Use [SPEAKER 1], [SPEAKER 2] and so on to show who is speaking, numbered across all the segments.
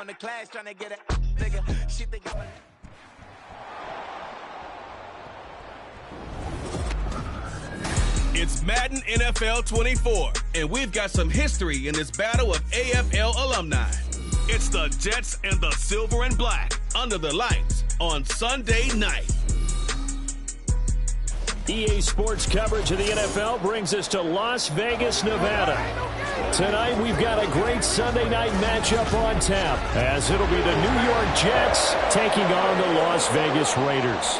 [SPEAKER 1] the class trying to get it, nigga. She think I'm a...
[SPEAKER 2] It's Madden NFL 24, and we've got some history in this battle of AFL alumni. It's the Jets and the Silver and Black under the lights on Sunday night.
[SPEAKER 3] EA Sports coverage of the NFL brings us to Las Vegas, Nevada. Tonight, we've got a great Sunday night matchup on tap, as it'll be the New York Jets taking on the Las Vegas Raiders.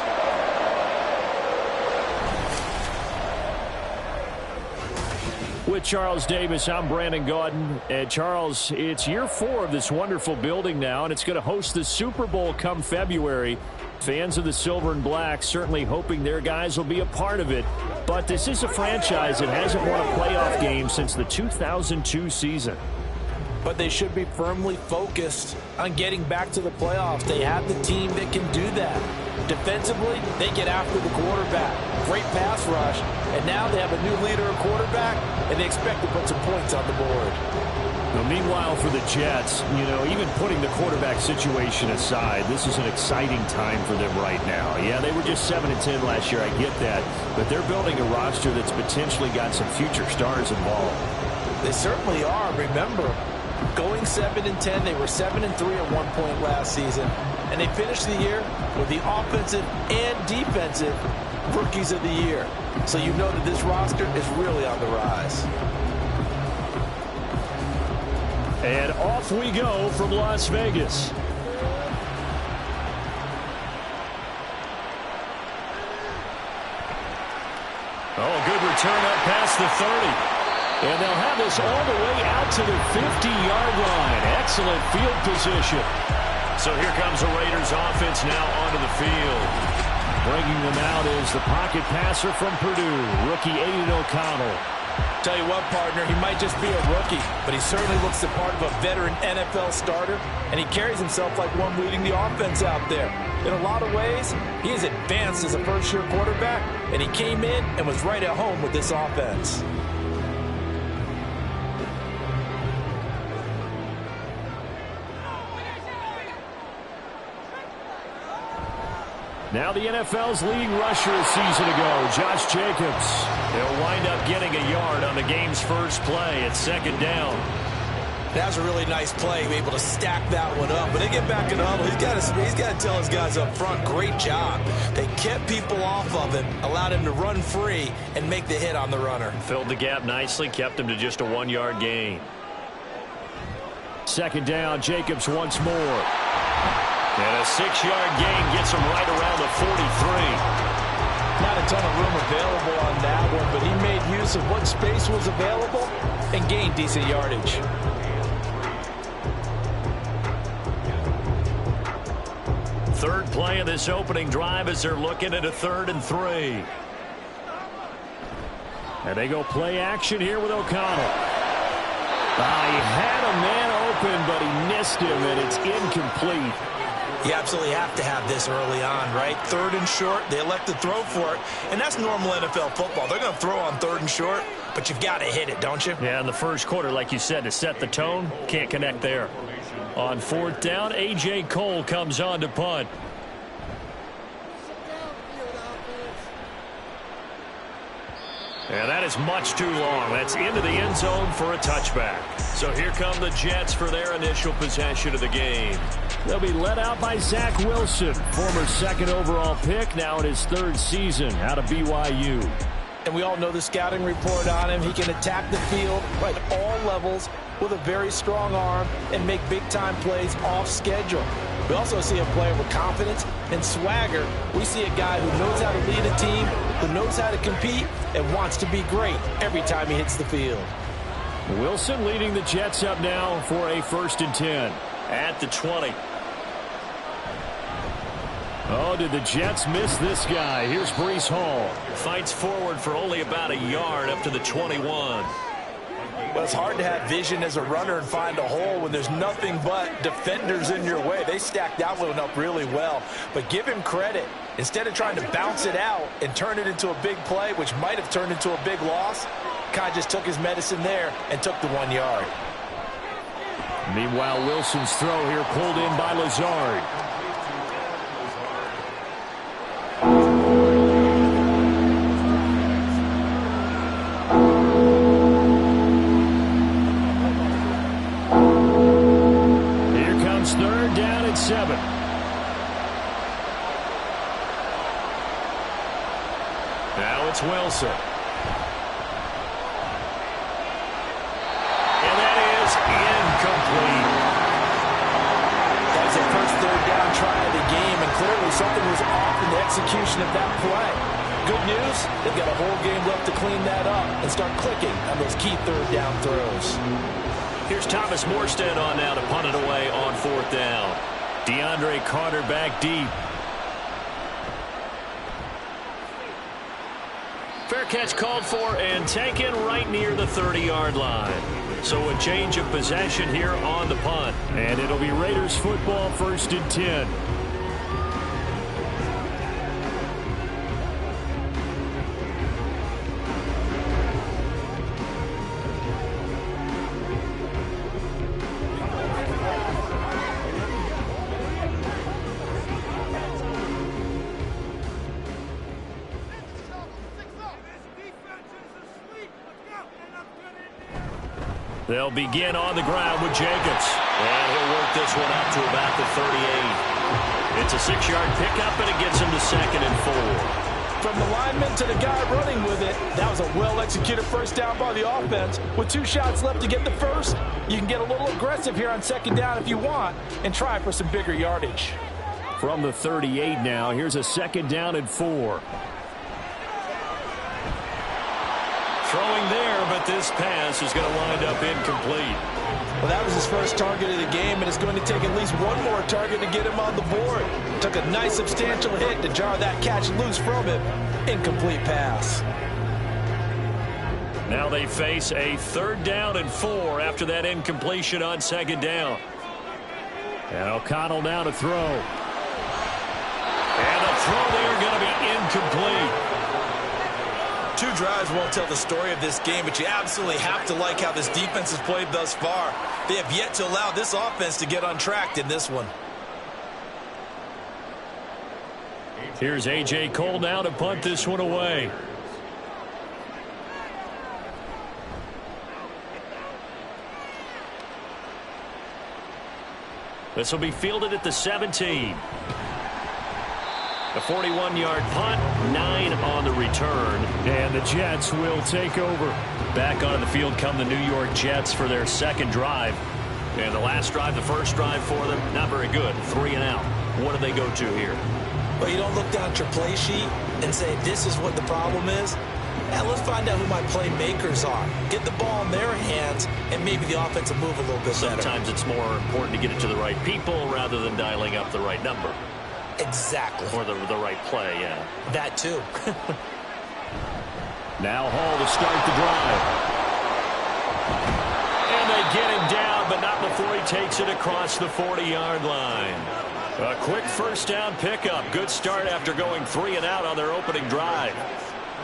[SPEAKER 3] With Charles Davis, I'm Brandon Gaudin. And Charles, it's year 4 of this wonderful building now, and it's going to host the Super Bowl come February. Fans of the Silver and Black certainly hoping their guys will be a part of it. But this is a franchise that hasn't won a playoff game since the 2002 season.
[SPEAKER 4] But they should be firmly focused on getting back to the playoffs. They have the team that can do that. Defensively, they get after the quarterback. Great pass rush. And now they have a new leader at quarterback, and they expect to put some points on the board.
[SPEAKER 3] Well, meanwhile, for the Jets, even putting the quarterback situation aside, this is an exciting time for them right now. Yeah, they were just 7-10 last year, I get that. But they're building a roster that's potentially got some future stars involved.
[SPEAKER 4] They certainly are. Remember, going 7-10, they were 7-3 at one point last season. And they finished the year with the offensive and defensive rookies of the year. So you know that this roster is really on the rise.
[SPEAKER 3] And off we go from Las Vegas. Oh, good return up past the 30. And they'll have this all the way out to the 50-yard line. Excellent field position. So here comes the Raiders offense now onto the field. Bringing them out is the pocket passer from Purdue, rookie Aiden O'Connell.
[SPEAKER 4] Tell you what, partner, he might just be a rookie, but he certainly looks the part of a veteran NFL starter, and he carries himself like one leading the offense out there. In a lot of ways, he is advanced as a first-year quarterback, and he came in and was right at home with this offense.
[SPEAKER 3] Now the NFL's leading rusher a season ago, Josh Jacobs. They'll wind up getting a yard on the game's first play at second down.
[SPEAKER 4] That was a really nice play, able to stack that one up. But they get back in the huddle. He's got to tell his guys up front, great job. They kept people off of him, allowed him to run free and make the hit on the runner.
[SPEAKER 3] Filled the gap nicely, kept him to just a 1-yard gain. Second down, Jacobs once more. And a 6-yard gain gets him right around the 43.
[SPEAKER 4] Not a ton of room available on that one, but he made use of what space was available and gained decent yardage.
[SPEAKER 3] Third play of this opening drive as they're looking at a 3rd and 3. And they go play action here with O'Connell. He had a man open, but he missed him, and it's incomplete.
[SPEAKER 4] You absolutely have to have this early on, right? 3rd and short, they elect to throw for it, and that's normal NFL football. They're going to throw on 3rd and short, but you've got to hit it, don't you?
[SPEAKER 3] Yeah, in the first quarter, like you said, to set the tone, can't connect there. On 4th down, A.J. Cole comes on to punt. And that is much too long. That's into the end zone for a touchback. So here come the Jets for their initial possession of the game. They'll be led out by Zach Wilson, former 2nd overall pick, now in his 3rd season out of BYU.
[SPEAKER 4] And we all know the scouting report on him. He can attack the field at all levels with a very strong arm and make big-time plays off schedule. We also see a player with confidence and swagger. We see a guy who knows how to lead a team, who knows how to compete, and wants to be great every time he hits the field.
[SPEAKER 3] Wilson leading the Jets up now for a 1st and 10 at the 20. Oh, did the Jets miss this guy? Here's Breece Hall. Fights forward for only about a yard up to the 21.
[SPEAKER 4] Well, it's hard to have vision as a runner and find a hole when there's nothing but defenders in your way. They stacked that one up really well. But give him credit. Instead of trying to bounce it out and turn it into a big play, which might have turned into a big loss, Kai just took his medicine there and took the 1 yard.
[SPEAKER 3] Meanwhile, Wilson's throw here pulled in by Lazard. Here comes third down and 7. Now it's Wilson. Incomplete.
[SPEAKER 4] That was their first third down try of the game, and clearly something was off in the execution of that play. Good news, they've got a whole game left to clean that up and start clicking on those key third down throws.
[SPEAKER 3] Here's Thomas Morstead on now to punt it away on fourth down. DeAndre Carter back deep. Fair catch called for and taken right near the 30-yard line. So a change of possession here on the punt. And it'll be Raiders football, 1st and 10. They'll begin on the ground with Jacobs. And he'll work this one out to about the 38. It's a 6-yard pickup, and it gets him to 2nd and 4.
[SPEAKER 4] From the lineman to the guy running with it, that was a well-executed first down by the offense. With 2 shots left to get the first, you can get a little aggressive here on 2nd down if you want and try for some bigger yardage.
[SPEAKER 3] From the 38 now, here's a 2nd down and 4. Throwing there, but this pass is going to wind up incomplete.
[SPEAKER 4] Well, that was his first target of the game, and it's going to take at least one more target to get him on the board. Took a nice substantial hit to jar that catch loose from him. Incomplete pass.
[SPEAKER 3] Now they face a 3rd down and 4 after that incompletion on 2nd down. And O'Connell now to throw. And the throw there going to be incomplete.
[SPEAKER 5] 2 drives won't tell the story of this game, but you absolutely have to like how this defense has played thus far. They have yet to allow this offense to get untracked in this one.
[SPEAKER 3] Here's A.J. Cole now to punt this one away. This will be fielded at the 17. A 41-yard punt, 9 on the return, and the Jets will take over. Back onto the field come the New York Jets for their 2nd drive. And the last drive, the first drive for them, not very good. 3 and out. What do they go to here?
[SPEAKER 4] Well, you don't look down at your play sheet and say, this is what the problem is. Now let's find out who my playmakers are. Get the ball in their hands, and maybe the offense will move a little bit better.
[SPEAKER 3] Sometimes it's more important to get it to the right people rather than dialing up the right number.
[SPEAKER 4] Exactly.
[SPEAKER 3] Or the right play, yeah.
[SPEAKER 4] That too.
[SPEAKER 3] Now Hall to start the drive. And they get him down, but not before he takes it across the 40-yard line. A quick first down pickup. Good start after going 3 and out on their opening drive.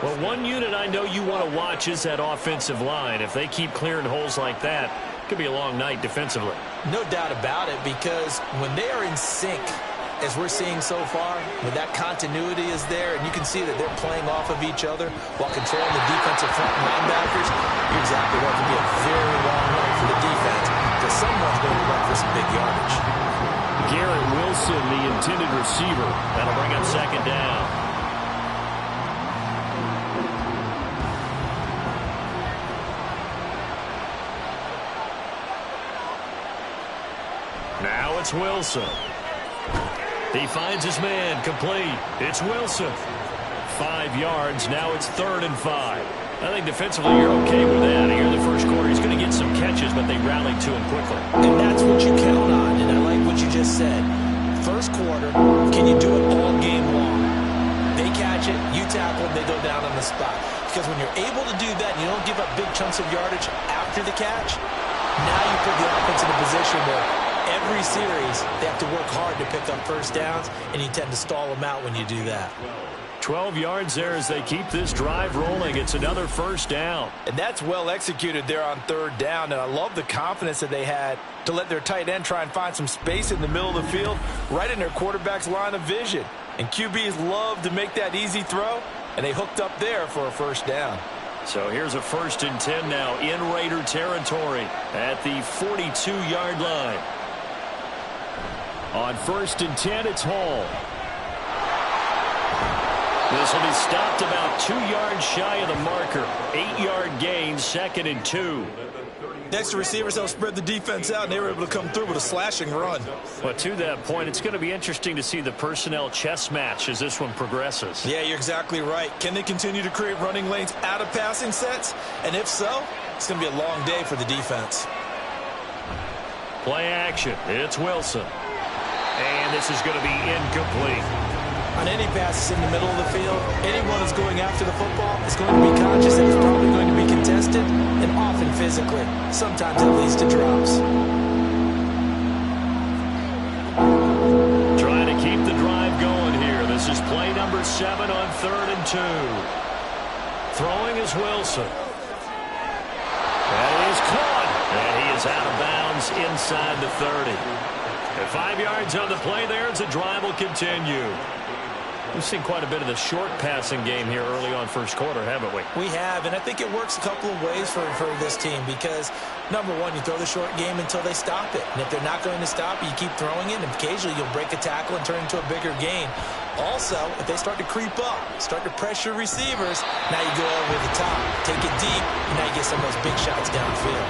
[SPEAKER 3] Well, one unit I know you want to watch is that offensive line. If they keep clearing holes like that, it could be a long night defensively.
[SPEAKER 4] No doubt about it, because when they are in sync, as we're seeing so far, when that continuity is there, and you can see that they're playing off of each other while controlling the defensive front linebackers, you're exactly right. It can be a very long night for the defense, because someone's going to run for some big yardage.
[SPEAKER 3] Garrett Wilson, the intended receiver. That'll bring up 2nd down. Now it's Wilson. He finds his man, complete. It's Wilson. 5 yards, now it's 3rd and 5. I think defensively you're okay with that. Here in the first quarter, he's going to get some catches, but they rallied to him quickly.
[SPEAKER 4] And that's what you count on, and I like what you just said. First quarter, can you do it all game long? They catch it, you tackle, they go down on the spot. Because when you're able to do that and you don't give up big chunks of yardage after the catch, now you put the offense in a position where every series, they have to work hard to pick up first downs, and you tend to stall them out when you do that.
[SPEAKER 3] 12 yards there as they keep this drive rolling. It's another first down.
[SPEAKER 4] And that's well executed there on third down. And I love the confidence that they had to let their tight end try and find some space in the middle of the field, right in their quarterback's line of vision. And QBs love to make that easy throw, and they hooked up there for a first down.
[SPEAKER 3] So here's a 1st and 10 now in Raider territory at the 42-yard line. On 1st and 10, it's Hall. This will be stopped about 2 yards shy of the marker. 8-yard gain, 2nd and 2.
[SPEAKER 5] Next receivers helped spread the defense out, and they were able to come through with a slashing run.
[SPEAKER 3] But to that point, it's going to be interesting to see the personnel chess match as this one progresses.
[SPEAKER 5] Yeah, you're exactly right. Can they continue to create running lanes out of passing sets? And if so, it's going to be a long day for the defense.
[SPEAKER 3] Play action. It's Wilson. And this is going to be incomplete.
[SPEAKER 4] On any passes in the middle of the field, anyone who's going after the football is going to be conscious that it's probably going to be contested, and often physically. Sometimes it leads to drops.
[SPEAKER 3] Trying to keep the drive going here. This is play number 7 on 3rd and 2. Throwing is Wilson. That is caught. And he is out of bounds inside the 30. And 5 yards on the play there as the drive will continue. We've seen quite a bit of the short passing game here early on first quarter, haven't we?
[SPEAKER 4] We have, and I think it works a couple of ways for this team because, number one, you throw the short game until they stop it. And if they're not going to stop it, you keep throwing it, and occasionally you'll break a tackle and turn it into a bigger gain. Also, if they start to creep up, start to pressure receivers, now you go over the top, take it deep, and now you get some of those big shots downfield.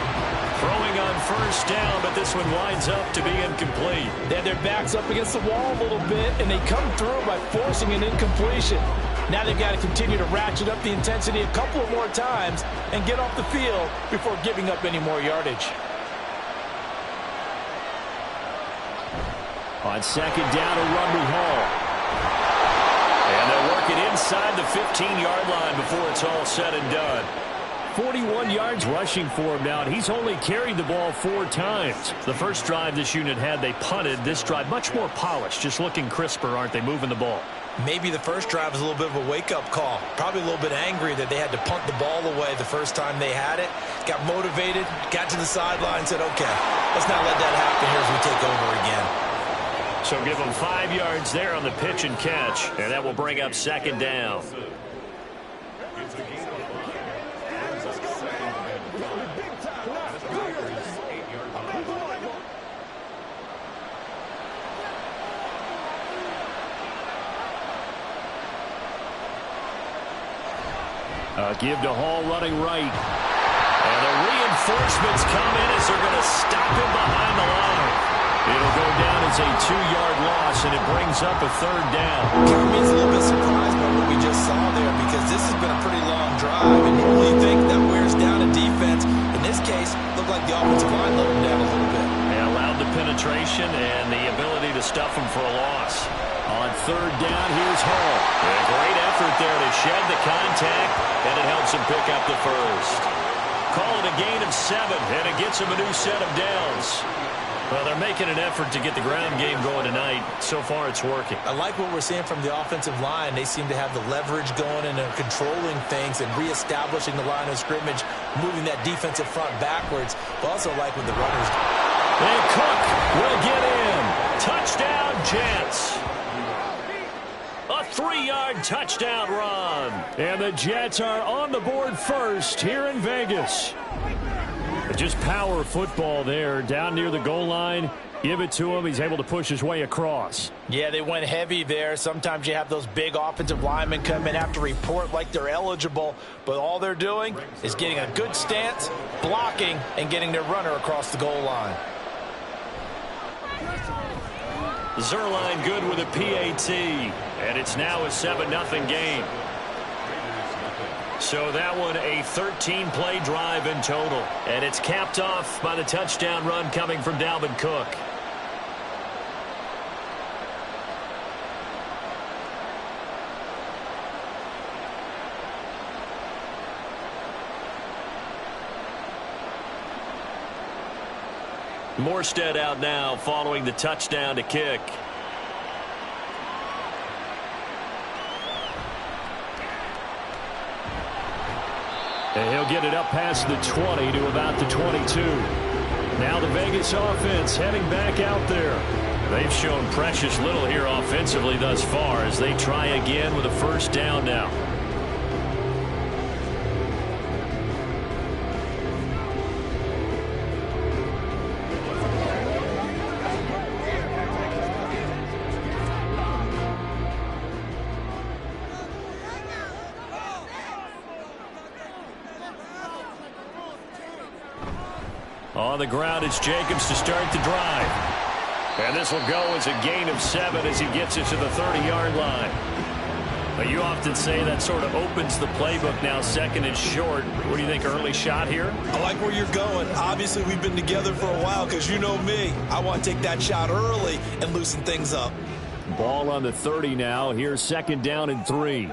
[SPEAKER 3] Throwing on first down, but this one winds up to be incomplete.
[SPEAKER 4] They have their backs up against the wall a little bit, and they come through by forcing an incompletion. Now they've got to continue to ratchet up the intensity a couple of more times and get off the field before giving up any more yardage.
[SPEAKER 3] On 2nd down, a run with Hall. And they'll work it inside the 15-yard line before it's all said and done. 41 yards rushing for him now, and he's only carried the ball 4 times. The first drive this unit had, they punted. This drive, much more polished, just looking crisper, aren't they, moving the ball?
[SPEAKER 5] Maybe the first drive was a little bit of a wake-up call. Probably a little bit angry that they had to punt the ball away the first time they had it. Got motivated, got to the sideline, said, okay, let's not let that happen here as we take over again.
[SPEAKER 3] So give them 5 yards there on the pitch and catch, and that will bring up 2nd down. Give to Hall running right. And the reinforcements come in as they're going to stop him behind the line. It'll go down as a 2-yard loss, and it brings up a 3rd down.
[SPEAKER 5] Kirby's a little bit surprised by what we just saw there because this has been a pretty long drive. And normally you think that wears down a defense. In this case, it looked like the offensive line let him down a little bit.
[SPEAKER 3] They allowed the penetration and the ability to stuff him for a loss. On 3rd down, here's Hall. A great effort there to shed the contact, and it helps him pick up the first. Call it a gain of 7, and it gets him a new set of downs. Well, they're making an effort to get the ground game going tonight. So far, it's working.
[SPEAKER 4] I like what we're seeing from the offensive line. They seem to have the leverage going and they're controlling things and reestablishing the line of scrimmage, moving that defensive front backwards. But also like what the runners do.
[SPEAKER 3] And Cook will get in. Touchdown, Jets. A 3-yard touchdown run. And the Jets are on the board first here in Vegas. Just power football there down near the goal line. Give it to him. He's able to push his way across.
[SPEAKER 4] Yeah, they went heavy there. Sometimes you have those big offensive linemen come in, have to report like they're eligible, but all they're doing is getting a good stance, blocking, and getting their runner across the goal line.
[SPEAKER 3] Zerline good with a PAT, and it's now a 7-0 game. So that one a 13-play drive in total, and it's capped off by the touchdown run coming from Dalvin Cook. Morstead out now following the touchdown to kick. And he'll get it up past the 20 to about the 22. Now the Vegas offense heading back out there. They've shown precious little here offensively thus far as they try again with a first down now. On the ground, it's Jacobs to start the drive. And this will go as a gain of 7 as he gets it to the 30-yard line. But you often say that sort of opens the playbook now, second and short. What do you think, early shot here?
[SPEAKER 5] I like where you're going. Obviously, we've been together for a while because you know me. I want to take that shot early and loosen things up.
[SPEAKER 3] Ball on the 30 now. Here's second down and 3.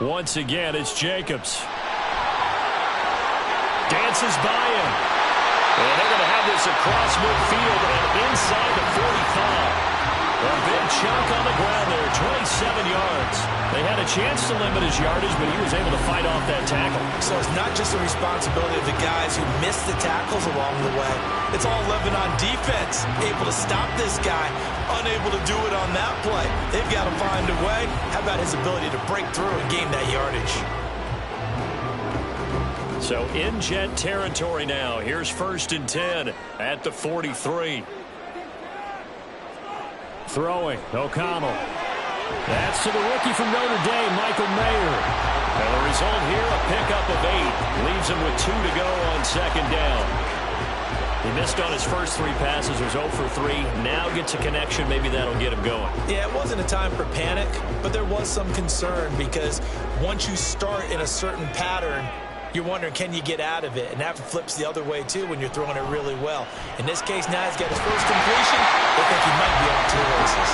[SPEAKER 3] Once again, it's Jacobs. Dances by him. And they're going to have this across midfield and inside the 45. A big chunk on the ground there, 27 yards. They had a chance to limit his yardage, but he was able to fight off that tackle.
[SPEAKER 5] So it's not just the responsibility of the guys who missed the tackles along the way. It's all 11 on defense, able to stop this guy, unable to do it on that play. They've got to find a way. How about his ability to break through and gain that yardage?
[SPEAKER 3] So in Jet territory now. Here's first and 10 at the 43. Throwing, O'Connell. That's to the rookie from Notre Dame, Michael Mayer. And the result here, a pickup of 8. Leaves him with 2 to go on second down. He missed on his first 3 passes, was 0 for 3. Now gets a connection, maybe that'll get him going.
[SPEAKER 5] Yeah, it wasn't a time for panic, but there was some concern because once you start in a certain pattern, you're wondering, can you get out of it? And that flips the other way, too, when you're throwing it really well. In this case, now he's got his first completion. They think he might be off to the races.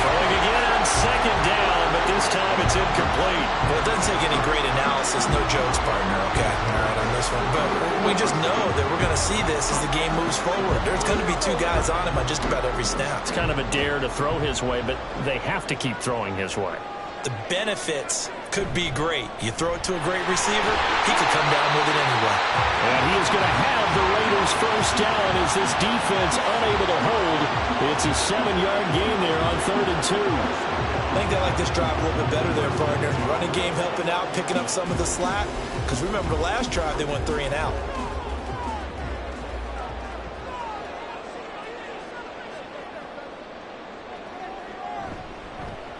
[SPEAKER 3] Throwing again on second down, but this time it's incomplete.
[SPEAKER 5] Well, it doesn't take any great analysis. No jokes, partner, okay? All right, on this one. But we just know that we're going to see this as the game moves forward. There's going to be 2 guys on him on just about every snap.
[SPEAKER 3] It's kind of a dare to throw his way, but they have to keep throwing his way.
[SPEAKER 5] The benefits could be great. You throw it to a great receiver, he could come down with it anyway.
[SPEAKER 3] And he is going to have the Raiders first down as this defense unable to hold. It's a 7-yard gain there on 3rd and 2.
[SPEAKER 5] I think they like this drive a little bit better there, partner. Running game helping out, picking up some of the slack. Because remember the last drive, they went 3 and out.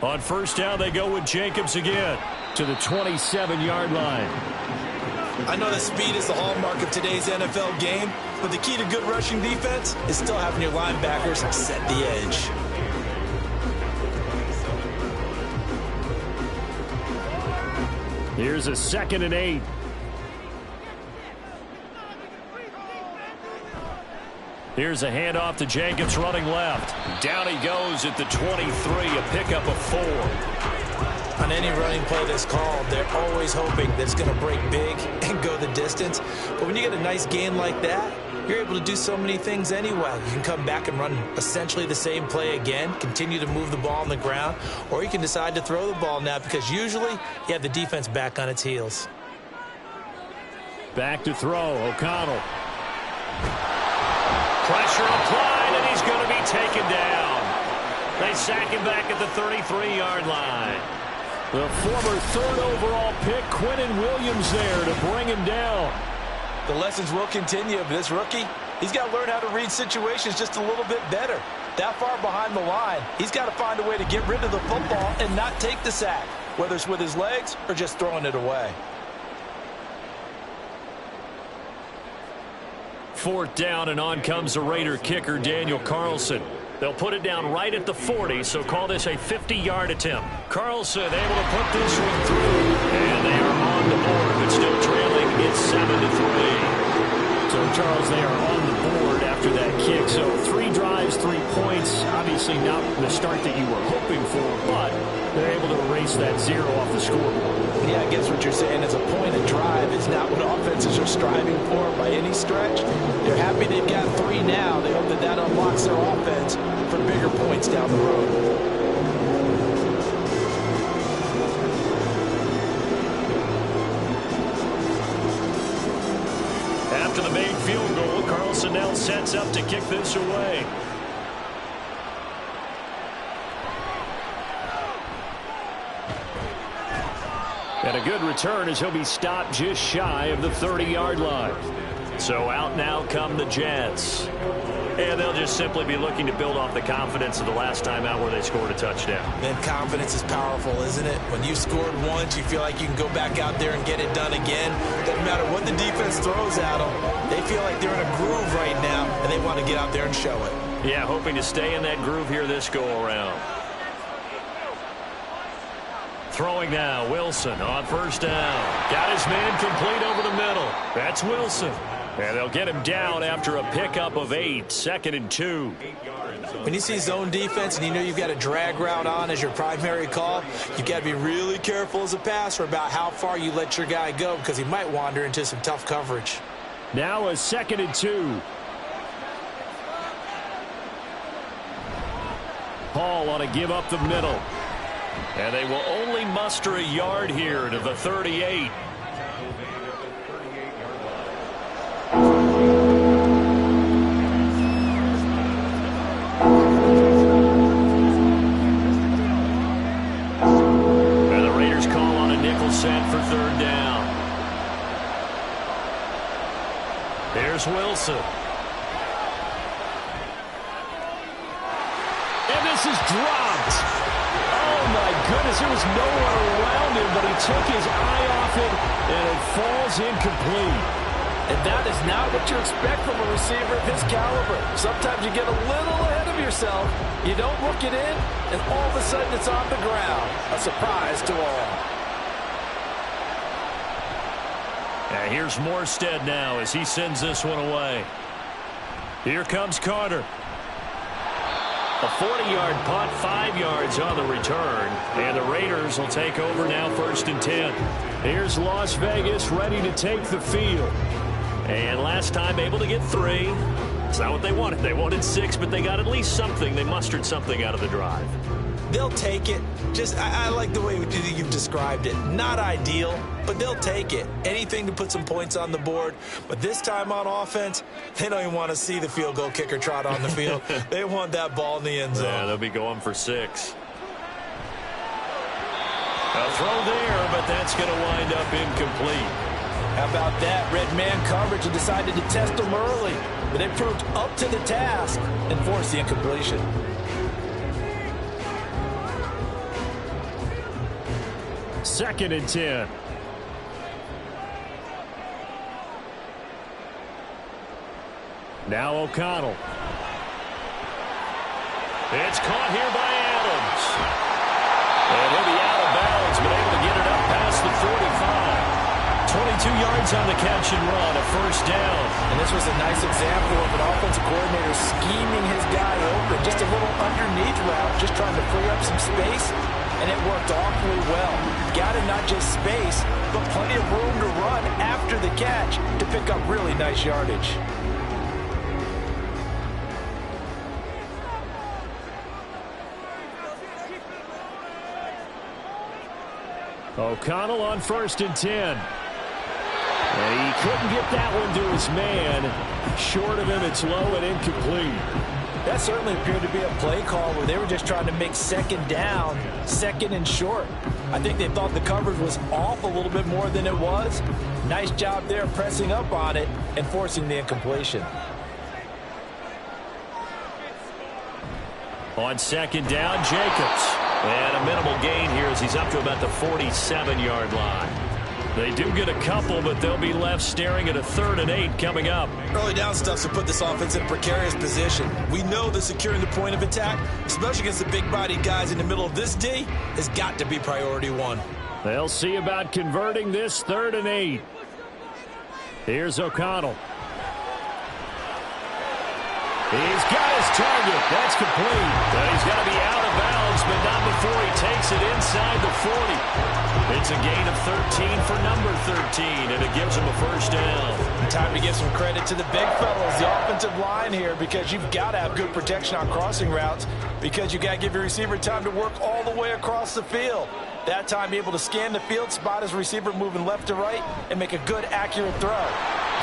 [SPEAKER 3] On first down, they go with Jacobs again to the 27-yard line.
[SPEAKER 5] I know that speed is the hallmark of today's NFL game, but the key to good rushing defense is still having your linebackers set the edge.
[SPEAKER 3] Here's a 2nd and 8. Here's a handoff to Jacobs running left. Down he goes at the 23, a pickup of 4.
[SPEAKER 5] On any running play that's called, they're always hoping that it's going to break big and go the distance. But when you get a nice gain like that, you're able to do so many things anyway. You can come back and run essentially the same play again, continue to move the ball on the ground, or you can decide to throw the ball now because usually you have the defense back on its heels.
[SPEAKER 3] Back to throw, O'Connell. Pressure applied, and he's going to be taken down. They sack him back at the 33-yard line. The former 3rd overall pick, Quinnen Williams, there to bring him down.
[SPEAKER 5] The lessons will continue, but this rookie, he's got to learn how to read situations just a little bit better. That far behind the line, he's got to find a way to get rid of the football and not take the sack, whether it's with his legs or just throwing it away.
[SPEAKER 3] 4th down, and on comes the Raider kicker, Daniel Carlson. They'll put it down right at the 40, so call this a 50-yard attempt. Carlson able to put this one through, and they are on the board, but still trailing. It's 7-3. So, Charles, they are on the board after that kick. So 3 drives, 3 points. Obviously not the start that you were hoping for, but they're able to erase that 0 off the scoreboard.
[SPEAKER 5] Yeah, I guess what you're saying is a point of drive is not what offenses are striving for by any stretch. They're happy they've got 3 now. They hope that that unlocks their offense for bigger points down the road.
[SPEAKER 3] personnel sets up to kick this away. And a good return as he'll be stopped just shy of the 30-yard line. So out now come the Jets. And they'll just simply be looking to build off the confidence of the last time out where they scored a touchdown.
[SPEAKER 5] And confidence is powerful, isn't it? When you scored once, you feel like you can go back out there and get it done again. Doesn't matter what the defense throws at them. They feel like they're in a groove right now, and they want to get out there and show it.
[SPEAKER 3] Yeah, hoping to stay in that groove here this go-around. Throwing now, Wilson on first down. Got his man complete over the middle. That's Wilson. And they'll get him down after a pickup of 8, 2nd and 2.
[SPEAKER 5] When you see zone defense and you know you've got a drag route on as your primary call, you've got to be really careful as a passer about how far you let your guy go because he might wander into some tough coverage.
[SPEAKER 3] Now a 2nd and 2. Hall on a give up the middle. And they will only muster a yard here to the 38. And the Raiders call on a nickel set for 3rd down. Here's Wilson. And this is dropped. Oh, my goodness, there was no one around him, but he took his eye off it, and it falls incomplete.
[SPEAKER 4] And that is not what you expect from a receiver of his caliber. Sometimes you get a little ahead of yourself, you don't look it in, and all of a sudden it's on the ground. A surprise to all.
[SPEAKER 3] And here's Morstead now as he sends this one away. Here comes Carter. A 40-yard punt, 5 yards on the return. And the Raiders will take over now 1st and 10. Here's Las Vegas ready to take the field. And last time able to get 3. It's not what they wanted. They wanted 6, but they got at least something. They mustered something out of the drive.
[SPEAKER 5] They'll take it. I like the way you've described it. Not ideal, but they'll take it. Anything to put some points on the board. But this time on offense, they don't even want to see the field goal kicker trot on the field. They want that ball in the end zone.
[SPEAKER 3] Yeah, they'll be going for 6. A throw there, but that's going to wind up incomplete.
[SPEAKER 4] How about that? Red man coverage and decided to test them early. But they proved up to the task and forced the incompletion.
[SPEAKER 3] Second and 10. Now O'Connell. It's caught here by Adams. And he'll be out of bounds, but able to get it up past the 45. 22 yards on the catch and run, a 1st down.
[SPEAKER 4] And this was a nice example of an offensive coordinator scheming his guy open. Just a little underneath route, just trying to free up some space. And it worked awfully well. Got him not just space, but plenty of room to run after the catch to pick up really nice yardage.
[SPEAKER 3] O'Connell on 1st and 10. And he couldn't get that one to his man. Short of him, it's low and incomplete.
[SPEAKER 4] That certainly appeared to be a play call where they were just trying to make 2nd down, 2nd and short. I think they thought the coverage was off a little bit more than it was. Nice job there pressing up on it and forcing the incompletion.
[SPEAKER 3] On 2nd down, Jacobs. And a minimal gain here as he's up to about the 47-yard line. They do get a couple, but they'll be left staring at a 3rd and 8 coming up.
[SPEAKER 5] Early down stuff to put this offense in a precarious position. We know that securing the point of attack, especially against the big-bodied guys in the middle of this D, has got to be priority 1.
[SPEAKER 3] They'll see about converting this 3rd and 8. Here's O'Connell. He's got his target. That's complete. He's got to be out of bounds, but not before he takes it inside the 40. It's a gain of 13 for number 13, and it gives him a 1st down.
[SPEAKER 4] Time to give some credit to the big fellas, the offensive line here, because you've got to have good protection on crossing routes, because you got to give your receiver time to work all the way across the field. That time, be able to scan the field, spot his receiver moving left to right, and make a good, accurate throw.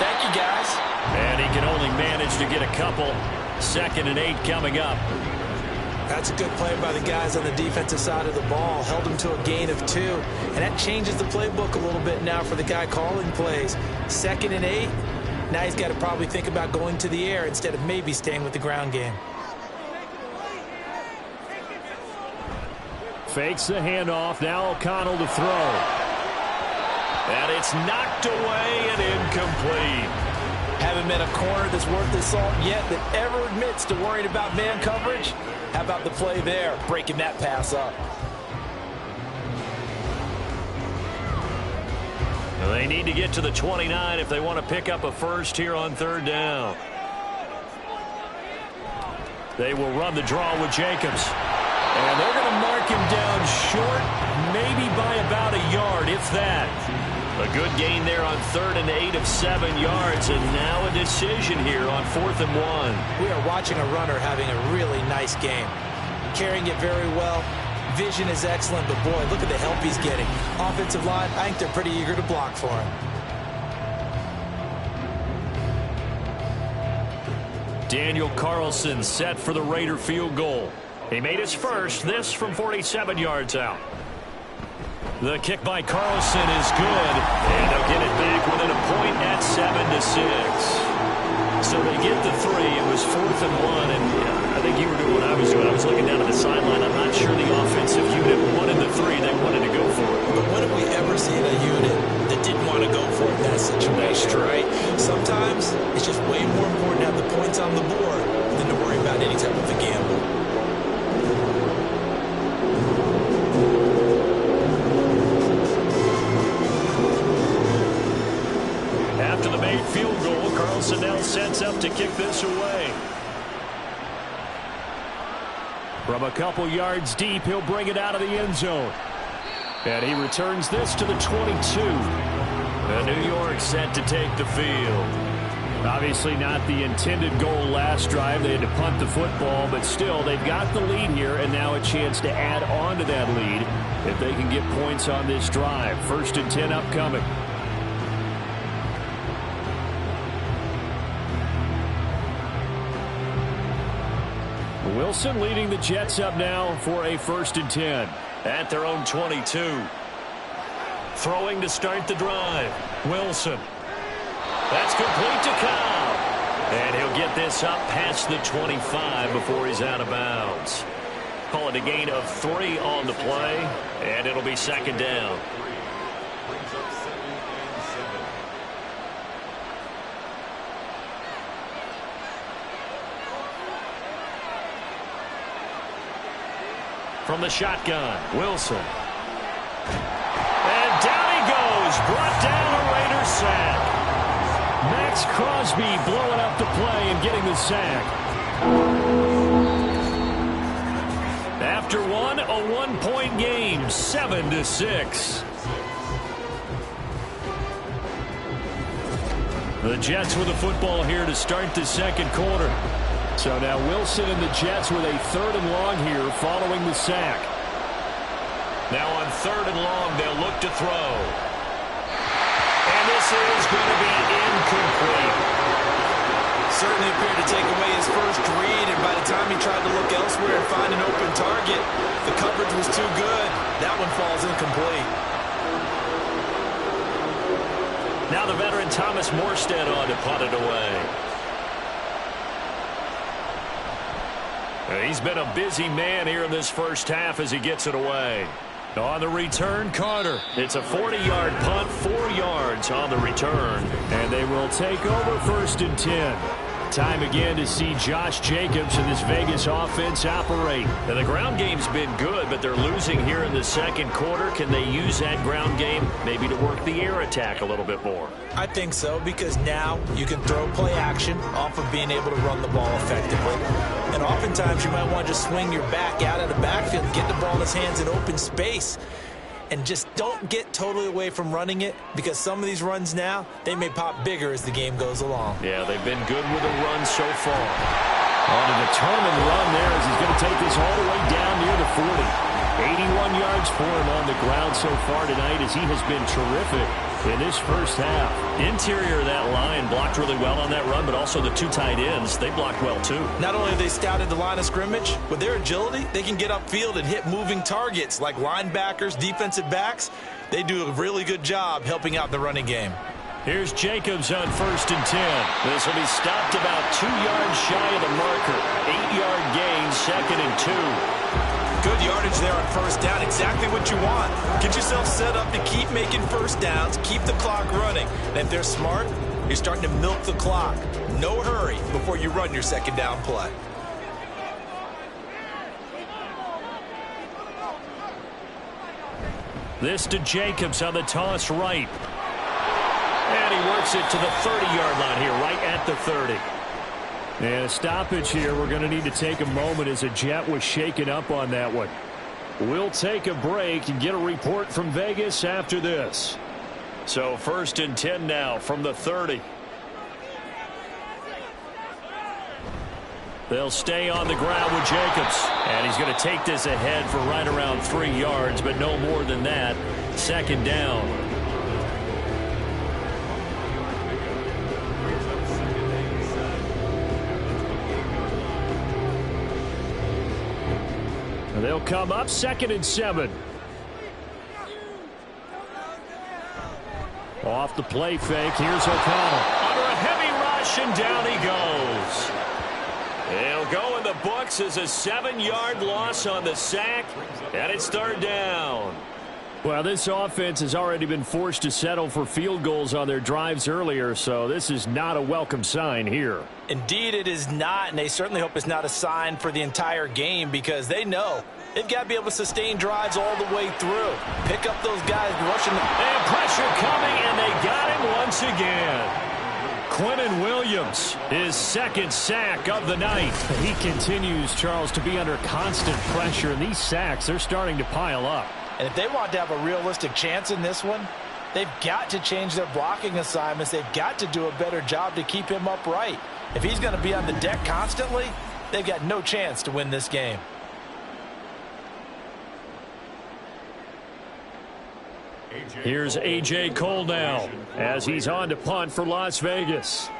[SPEAKER 4] Thank you, guys.
[SPEAKER 3] And he can only manage to get a couple. 2nd and 8 coming up.
[SPEAKER 4] That's a good play by the guys on the defensive side of the ball. Held him to a gain of 2. And that changes the playbook a little bit now for the guy calling plays. 2nd and 8. Now he's got to probably think about going to the air instead of maybe staying with the ground game.
[SPEAKER 3] Fakes the handoff. Now O'Connell to throw. And it's knocked away and incomplete.
[SPEAKER 4] Haven't met a corner that's worth the salt yet that ever admits to worrying about man coverage. How about the play there, breaking that pass up?
[SPEAKER 3] Well, they need to get to the 29 if they want to pick up a first here on 3rd down. They will run the draw with Jacobs. And they're going to mark him down short, maybe by about a yard, if that. A good gain there on 3rd and 8 of 7 yards, and now a decision here on 4th and 1.
[SPEAKER 4] We are watching a runner having a really nice game. Carrying it very well. Vision is excellent, but boy, look at the help he's getting. Offensive line, I think they're pretty eager to block for him.
[SPEAKER 3] Daniel Carlson set for the Raider field goal. He made his first, this from 47 yards out. The kick by Carlson is good, and they'll get it back within a point at 7-6. So they get the 3. It was 4th and 1, and I think you were doing what I was doing. I was looking down at the sideline. I'm not sure the offensive unit wanted the 3. They wanted to go for it.
[SPEAKER 4] But when have we ever seen a unit that didn't want to go for it in that situation, right? Sometimes it's just way more important to have the points on the board than to worry about any type of a gamble.
[SPEAKER 3] After the made field goal, Carlson now sets up to kick this away. From a couple yards deep, he'll bring it out of the end zone. And he returns this to the 22. And New York set to take the field. Obviously not the intended goal last drive. They had to punt the football, but still, they've got the lead here, and now a chance to add on to that lead if they can get points on this drive. 1st and 10 upcoming. Wilson leading the Jets up now for a 1st and 10 at their own 22. Throwing to start the drive. Wilson. That's complete to Cobb. And he'll get this up past the 25 before he's out of bounds. Call it a gain of 3 on the play, and it'll be 2nd down. From the shotgun, Wilson. And down he goes. Brought down a Raider sack. Max Crosby blowing up the play and getting the sack. After one, a 1-point game, 7-6. The Jets with the football here to start the 2nd quarter. So now Wilson and the Jets with a 3rd and long here following the sack. Now on 3rd and long, they'll look to throw. And this is going to be incomplete.
[SPEAKER 4] Certainly appeared to take away his first read, and by the time he tried to look elsewhere and find an open target, the coverage was too good. That one falls incomplete.
[SPEAKER 3] Now the veteran Thomas Morstead on to punt it away. He's been a busy man here in this first half as he gets it away. On the return, Carter. It's a 40-yard punt, 4 yards on the return. And they will take over 1st and 10. Time again to see Josh Jacobs and this Vegas offense operate. Now, the ground game's been good, but they're losing here in the 2nd quarter. Can they use that ground game maybe to work the air attack a little bit more?
[SPEAKER 4] I think so, because now you can throw play action off of being able to run the ball effectively. And oftentimes you might want to just swing your back out of the backfield and get the ball in his hands in open space. And just don't get totally away from running it, because some of these runs now, they may pop bigger as the game goes along.
[SPEAKER 3] Yeah, they've been good with the run so far. On a determined run there as he's going to take this all the way down near the 40. 81 yards for him on the ground so far tonight as he has been terrific in this first half.
[SPEAKER 6] Interior of that line blocked really well on that run, but also the two tight ends, they blocked well too.
[SPEAKER 5] Not only have they scouted the line of scrimmage, with their agility, they can get upfield and hit moving targets like linebackers, defensive backs. They do a really good job helping out the running game.
[SPEAKER 3] Here's Jacobs on 1st and 10. This will be stopped about 2 yards shy of the marker. 8-yard gain, 2nd and 2.
[SPEAKER 5] Good yardage there on first down. Exactly what you want. Get yourself set up to keep making first downs, keep the clock running. And if they're smart, you're starting to milk the clock. No hurry before you run your second down play.
[SPEAKER 3] This to Jacobs on the toss right. And he works it to the 30-yard line here, right at the 30. And a stoppage here. We're going to need to take a moment as a Jet was shaken up on that one. We'll take a break and get a report from Vegas after this. So 1st and 10 now from the 30. They'll stay on the ground with Jacobs. And he's going to take this ahead for right around 3 yards, but no more than that. 2nd down. They'll come up 2nd and 7. Off the play fake. Here's O'Connell. Under a heavy rush, and down he goes. He'll go in the books as a 7-yard loss on the sack, and it's 3rd down. Well, this offense has already been forced to settle for field goals on their drives earlier, so this is not a welcome sign here.
[SPEAKER 4] Indeed, it is not, and they certainly hope it's not a sign for the entire game because they know they've got to be able to sustain drives all the way through. Pick up those guys rushing.
[SPEAKER 3] And pressure coming, and they got him once again. Quentin Williams, his 2nd sack of the night. He continues, Charles, to be under constant pressure, and these sacks, they're starting to pile up.
[SPEAKER 4] And if they want to have a realistic chance in this one, they've got to change their blocking assignments. They've got to do a better job to keep him upright. If he's going to be on the deck constantly, they've got no chance to win this game.
[SPEAKER 3] Here's A.J. Cole now as he's on to punt for Las Vegas.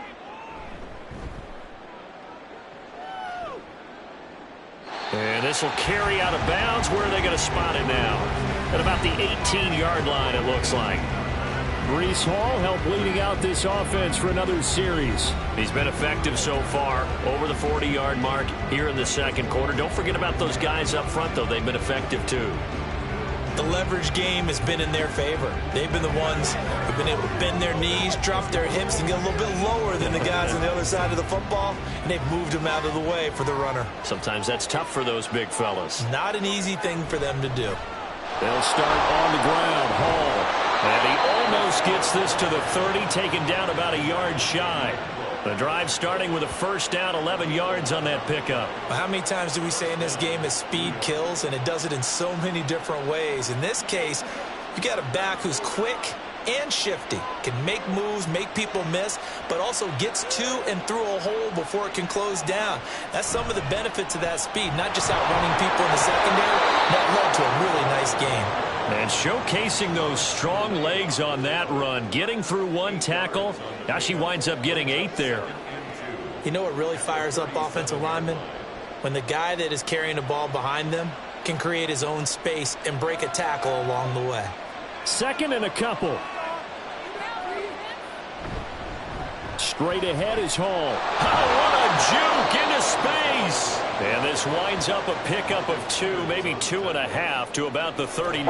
[SPEAKER 3] And this will carry out of bounds. Where are they going to spot it now? At about the 18-yard line, it looks like. Breece Hall helped leading out this offense for another series. He's been effective so far, over the 40-yard mark here in the 2nd quarter. Don't forget about those guys up front, though. They've been effective, too.
[SPEAKER 5] The leverage game has been in their favor. They've been the ones who've been able to bend their knees, drop their hips, and get a little bit lower than the guys on the other side of the football, and they've moved them out of the way for the runner.
[SPEAKER 3] Sometimes that's tough for those big fellas.
[SPEAKER 5] Not an easy thing for them to do.
[SPEAKER 3] They'll start on the ground. Hall. And he almost gets this to the 30, taken down about a yard shy. The drive starting with a 1st down, 11 yards on that pickup.
[SPEAKER 5] How many times do we say in this game that speed kills, and it does it in so many different ways? In this case, you got a back who's quick and shifty, can make moves, make people miss, but also gets to and through a hole before it can close down. That's some of the benefits of that speed, not just outrunning people in the secondary. That led to a really nice game.
[SPEAKER 3] And showcasing those strong legs on that run, getting through 1 tackle. Now she winds up getting 8 there.
[SPEAKER 5] You know what really fires up offensive linemen? When the guy that is carrying the ball behind them can create his own space and break a tackle along the way.
[SPEAKER 3] 2nd and a couple. Straight ahead is Hall. Oh, what a juke into space. And this winds up a pickup of 2, maybe 2.5 to about the 39.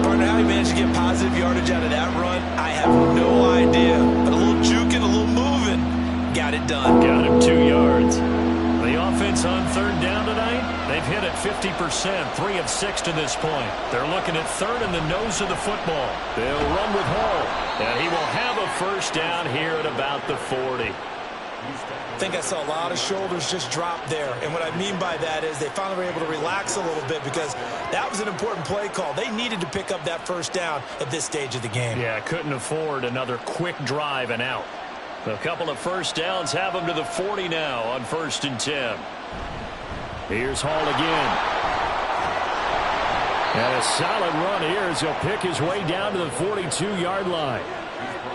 [SPEAKER 5] Partner, how he managed to get positive yardage out of that run, I have no idea. But a little juking, a little moving, got it done.
[SPEAKER 3] Got him 2 yards. The offense on 3rd down tonight, they've hit it 50%, 3 of 6 to this point. They're looking at 3rd in the nose of the football. They'll run with Hall, and he will have a 1st down here at about the 40.
[SPEAKER 5] I think I saw a lot of shoulders just drop there. And what I mean by that is they finally were able to relax a little bit because that was an important play call. They needed to pick up that 1st down at this stage of the game.
[SPEAKER 3] Yeah, couldn't afford another quick drive and out. A couple of 1st downs have them to the 40 now on 1st and 10. Here's Hall again. And a solid run here as he'll pick his way down to the 42-yard line.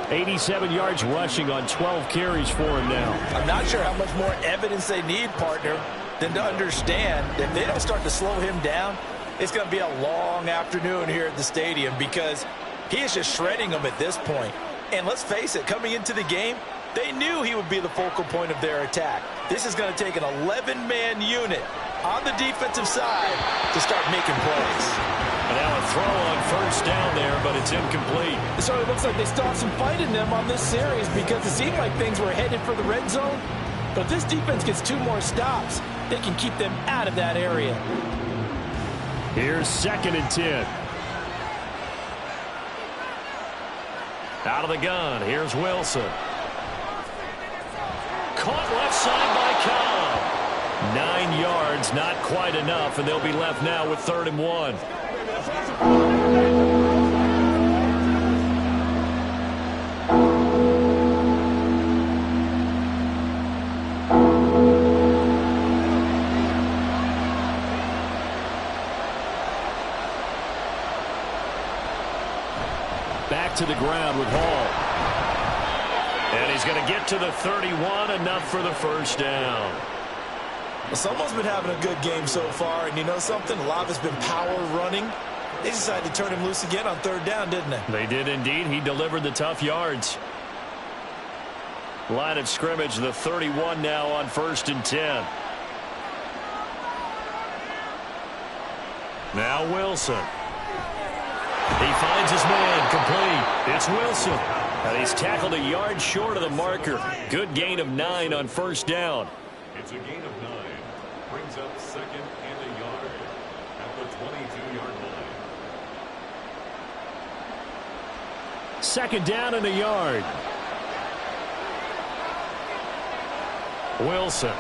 [SPEAKER 3] 87 yards rushing on 12 carries for him now.
[SPEAKER 4] I'm not sure how much more evidence they need, partner, than to understand that if they don't start to slow him down, it's going to be a long afternoon here at the stadium because he is just shredding them at this point. And let's face it, coming into the game, they knew he would be the focal point of their attack. This is going to take an 11-man unit on the defensive side to start making plays.
[SPEAKER 3] And now a throw on first down there, but it's incomplete.
[SPEAKER 4] It certainly looks like they still have some fight in them on this series because it seemed like things were headed for the red zone. But if this defense gets 2 more stops, they can keep them out of that area.
[SPEAKER 3] Here's 2nd and 10.
[SPEAKER 6] Out of the gun, here's Wilson. Caught left side by Cobb.
[SPEAKER 3] 9 yards, not quite enough, and they'll be left now with 3rd and 1. Back to the ground with Hall.
[SPEAKER 6] And he's going to get to the 31, enough for the first down.
[SPEAKER 5] Well, someone's been having a good game so far, and you know something? A lot of it's been power running. They decided to turn him loose again on 3rd down, didn't they?
[SPEAKER 6] They did indeed. He delivered the tough yards. Line of scrimmage, the 31 now on 1st and 10. Now Wilson. He finds his man, complete. It's Wilson. And he's tackled a yard short of the marker. Good gain of 9 on 1st down.
[SPEAKER 7] It's a gain of 9. Brings up 2nd and a yard at the 22-yard line.
[SPEAKER 3] 2nd down and a yard.
[SPEAKER 6] Wilson.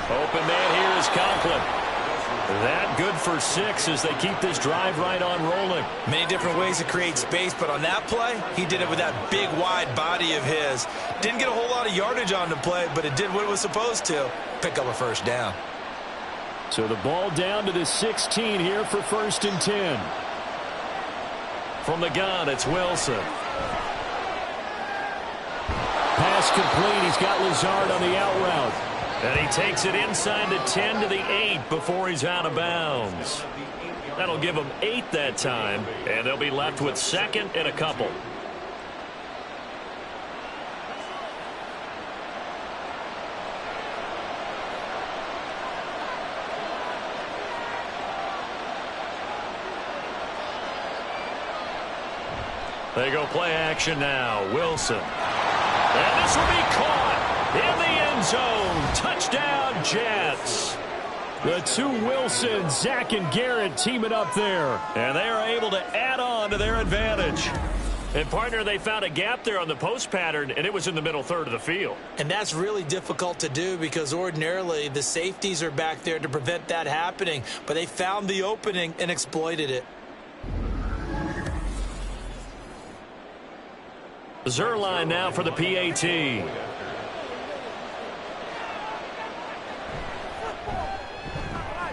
[SPEAKER 6] Open man here is Conklin. That good for 6 as they keep this drive right on rolling.
[SPEAKER 5] Many different ways to create space, but on that play, he did it with that big, wide body of his. Didn't get a whole lot of yardage on the play, but it did what it was supposed to. Pick up a 1st down.
[SPEAKER 3] So the ball down to the 16 here for 1st and 10.
[SPEAKER 6] From the gun, it's Wilson.
[SPEAKER 3] Pass complete. He's got Lazard on the out route.
[SPEAKER 6] And he takes it inside the 10 to the 8 before he's out of bounds. That'll give them 8 that time, and they'll be left with 2nd and a couple. They go play action now. Wilson. And this will be caught in the end zone. Touchdown, Jets.
[SPEAKER 3] The 2 Wilsons, Zach and Garrett, teaming up there.
[SPEAKER 6] And they are able to add on to their advantage. And, partner, they found a gap there on the post pattern, and it was in the middle third of the field.
[SPEAKER 5] And that's really difficult to do because ordinarily the safeties are back there to prevent that happening. But they found the opening and exploited it.
[SPEAKER 6] Zerline now for the PAT.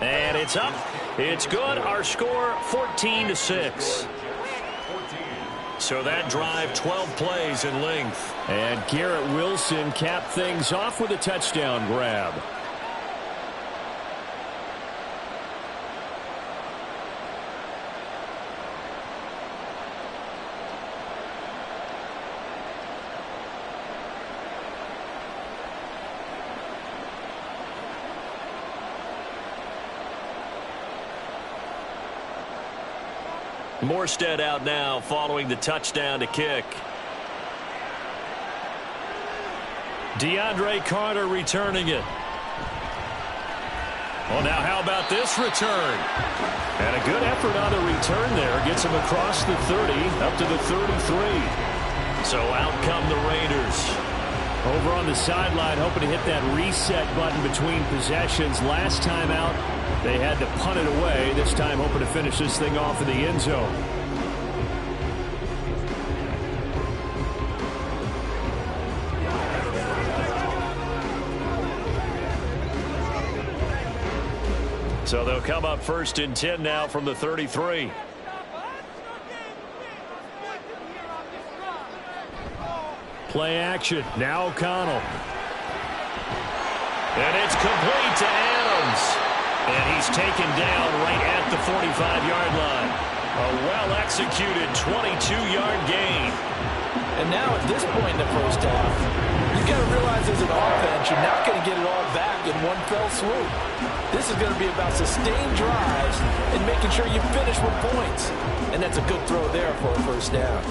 [SPEAKER 6] And it's up. It's good. Our score, 14-6. So that drive, 12 plays in length.
[SPEAKER 3] And Garrett Wilson capped things off with a touchdown grab.
[SPEAKER 6] Morstead out now following the touchdown to kick. DeAndre Carter returning it. Well, now how about this return? And a good effort on the return there. Gets him across the 30, up to the 33. So out come the Raiders.
[SPEAKER 3] Over on the sideline, hoping to hit that reset button between possessions. Last time out, they had to punt it away. This time hoping to finish this thing off in the end zone.
[SPEAKER 6] So they'll come up 1st and 10 now from the 33.
[SPEAKER 3] Play action. Now O'Connell.
[SPEAKER 6] And it's complete to Adams. And he's taken down right at the 45-yard line. A well-executed 22-yard gain.
[SPEAKER 4] And now at this point in the first half, you've got to realize as an offense, you're not going to get it all back in one fell swoop. This is going to be about sustained drives and making sure you finish with points. And that's a good throw there for a first down.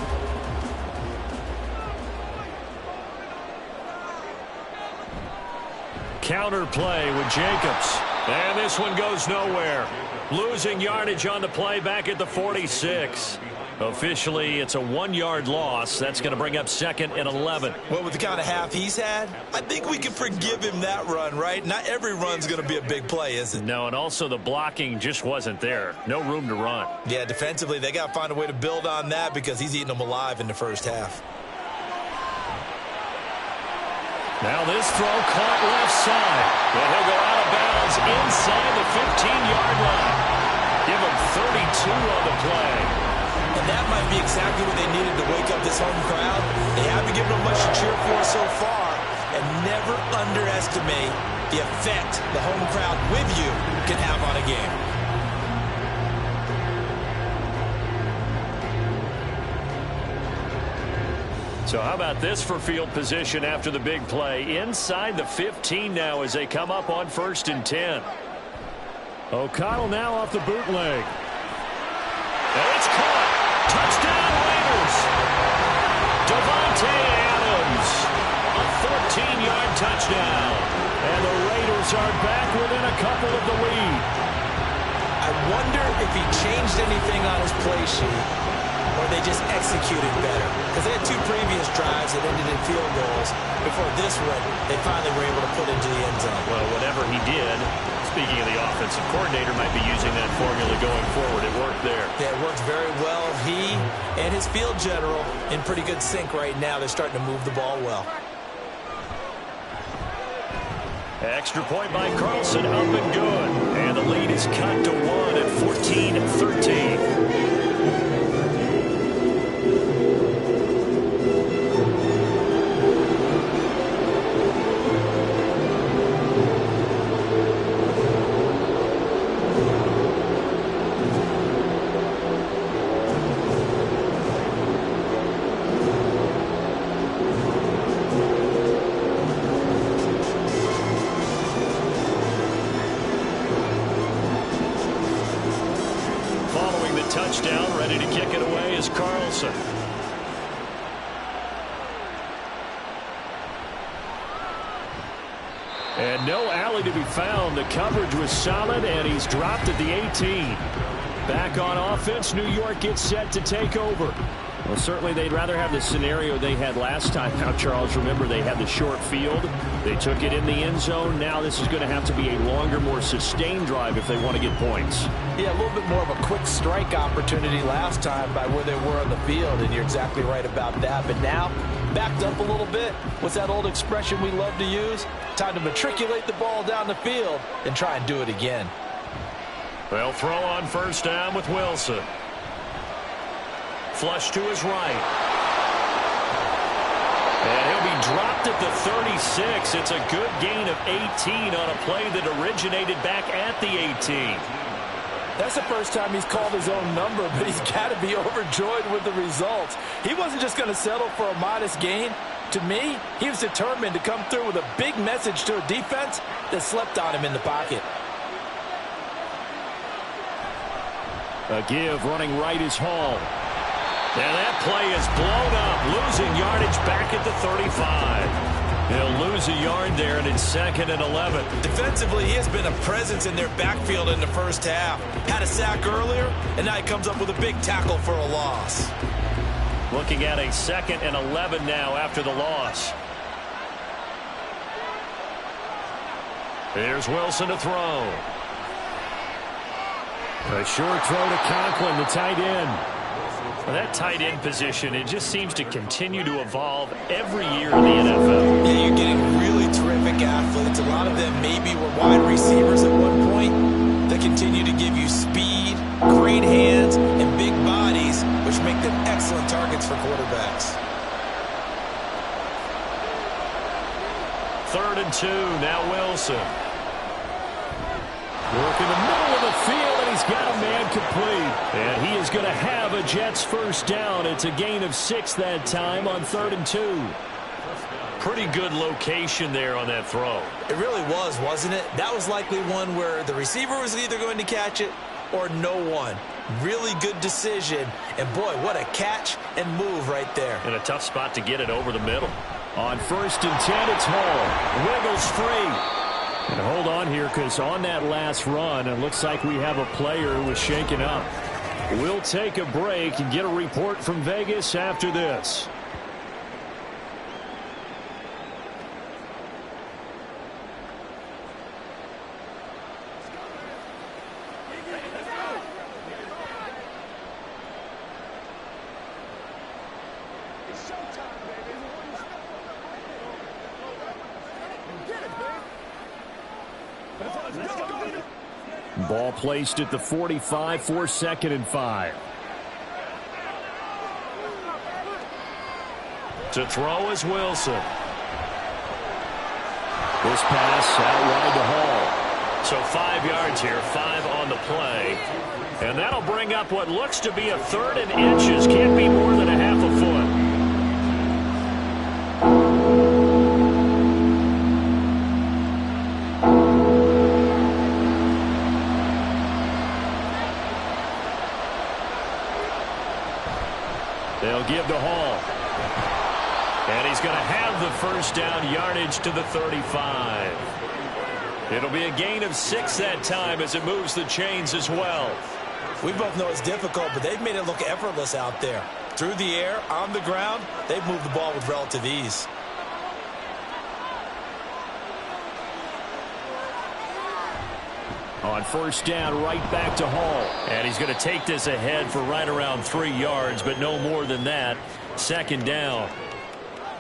[SPEAKER 6] Counter play with Jacobs. And this one goes nowhere. Losing yardage on the play back at the 46. Officially, it's a 1-yard loss. That's going to bring up 2nd and 11.
[SPEAKER 5] Well, with the kind of half he's had, I think we can forgive him that run, right? Not every run's going to be a big play, is it?
[SPEAKER 6] No, and also the blocking just wasn't there. No room to run.
[SPEAKER 5] Yeah, defensively, they got to find a way to build on that because he's eating them alive in the first half.
[SPEAKER 6] Now this throw caught left side. And he'll go out of bounds inside the 15-yard line. Give him 32 on the play.
[SPEAKER 5] And that might be exactly what they needed to wake up this home crowd. They haven't given them much to cheer for so far. And never underestimate the effect the home crowd with you can have on a game.
[SPEAKER 6] So how about this for field position after the big play? Inside the 15 now as they come up on 1st and 10.
[SPEAKER 3] O'Connell now off the bootleg.
[SPEAKER 6] And it's caught. Touchdown Raiders. Davante Adams. A 14-yard touchdown.
[SPEAKER 3] And the Raiders are back within a couple of the lead.
[SPEAKER 5] I wonder if he changed anything on his play sheet or they just executed better. Because they had 2 previous drives that ended in field goals. Before this one, they finally were able to put into the end zone.
[SPEAKER 6] Well, whatever he did, speaking of the offensive coordinator, might be using that formula going forward. It worked there.
[SPEAKER 5] Yeah, it works very well. He and his field general in pretty good sync right now. They're starting to move the ball well.
[SPEAKER 6] Extra point by Carlson, up and good. And the lead is cut to 1 at 14-13. Touchdown, ready to kick it away is Carlson.
[SPEAKER 3] And no alley to be found. The coverage was solid, and he's dropped at the 18. Back on offense, New York gets set to take over. Well, certainly they'd rather have the scenario they had last time. Now, Charles, remember, they had the short field. They took it in the end zone. Now this is going to have to be a longer, more sustained drive if they want to get points.
[SPEAKER 4] Yeah, a little bit more of a quick strike opportunity last time by where they were on the field, and you're exactly right about that. But now, backed up a little bit. What's that old expression we love to use? Time to matriculate the ball down the field and try and do it again.
[SPEAKER 6] They'll throw on 1st down with Wilson. Flush to his right. And he'll be dropped at the 36. It's a good gain of 18 on a play that originated back at the 18.
[SPEAKER 4] That's the first time he's called his own number, but he's got to be overjoyed with the results. He wasn't just going to settle for a modest gain. To me, he was determined to come through with a big message to a defense that slept on him in the pocket.
[SPEAKER 3] A give running right is Hall.
[SPEAKER 6] And that play is blown up, losing yardage back at the 35. He'll lose a yard there, and it's 2nd and 11.
[SPEAKER 5] Defensively, he has been a presence in their backfield in the first half. Had a sack earlier, and now he comes up with a big tackle for a loss.
[SPEAKER 6] Looking at a 2nd and 11 now after the loss. Here's Wilson to throw.
[SPEAKER 3] A short throw to Conklin, the tight end.
[SPEAKER 6] Well, that tight end position, it just seems to continue to evolve every year in the NFL.
[SPEAKER 5] Yeah, you're getting really terrific athletes. A lot of them maybe were wide receivers at one point that can continue to give you speed, great hands, and big bodies, which make them excellent targets for quarterbacks.
[SPEAKER 6] 3rd and 2, now Wilson. Work in the middle of the field, and he's got a man complete. And he is going to have a Jets first down. It's a gain of 6 that time on 3rd and 2. Pretty good location there on that throw.
[SPEAKER 5] It really was, wasn't it? That was likely one where the receiver was either going to catch it or no one. Really good decision. And, boy, what a catch and move right there.
[SPEAKER 6] And a tough spot to get it over the middle. On 1st and 10, it's Hall. Wiggles free. And hold on here, because on that last run, it looks like we have a player who was shaken up. We'll take a break and get a report from Vegas after this. Ball placed at the 45 for 2nd and 5. To throw is Wilson. This pass out wide to Hall. So 5 yards here, 5 on the play. And that'll bring up what looks to be a 3rd and inches. Can't be more than a half a foot. They'll give to Hall. And he's going to have the first down, yardage to the 35. It'll be a gain of 6 that time as it moves the chains as well.
[SPEAKER 5] We both know it's difficult, but they've made it look effortless out there. Through the air, on the ground, they've moved the ball with relative ease.
[SPEAKER 3] On 1st down, right back to Hall.
[SPEAKER 6] And he's going to take this ahead for right around 3 yards, but no more than that. 2nd down.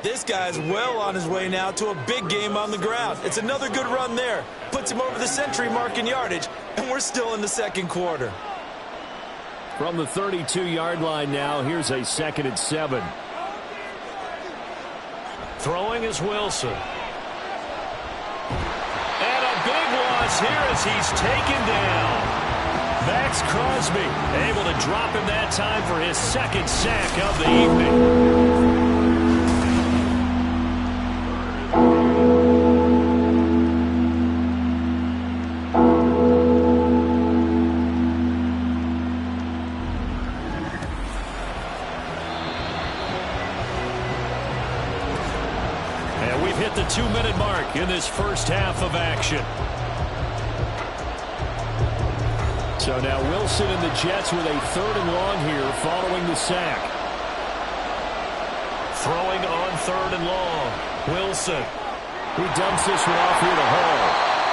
[SPEAKER 5] This guy's well on his way now to a big game on the ground. It's another good run there. Puts him over the century mark in yardage, and we're still in the 2nd quarter.
[SPEAKER 3] From the 32-yard line now, here's a 2nd and 7.
[SPEAKER 6] Throwing is Wilson. And a big loss here as he's taken down. Max Crosby able to drop him that time for his 2nd sack of the evening. The 2-minute mark in this first half of action.
[SPEAKER 3] So now Wilson and the Jets with a 3rd and long here following the sack.
[SPEAKER 6] Throwing on 3rd and long. Wilson.
[SPEAKER 3] He dumps this one off here to Hall.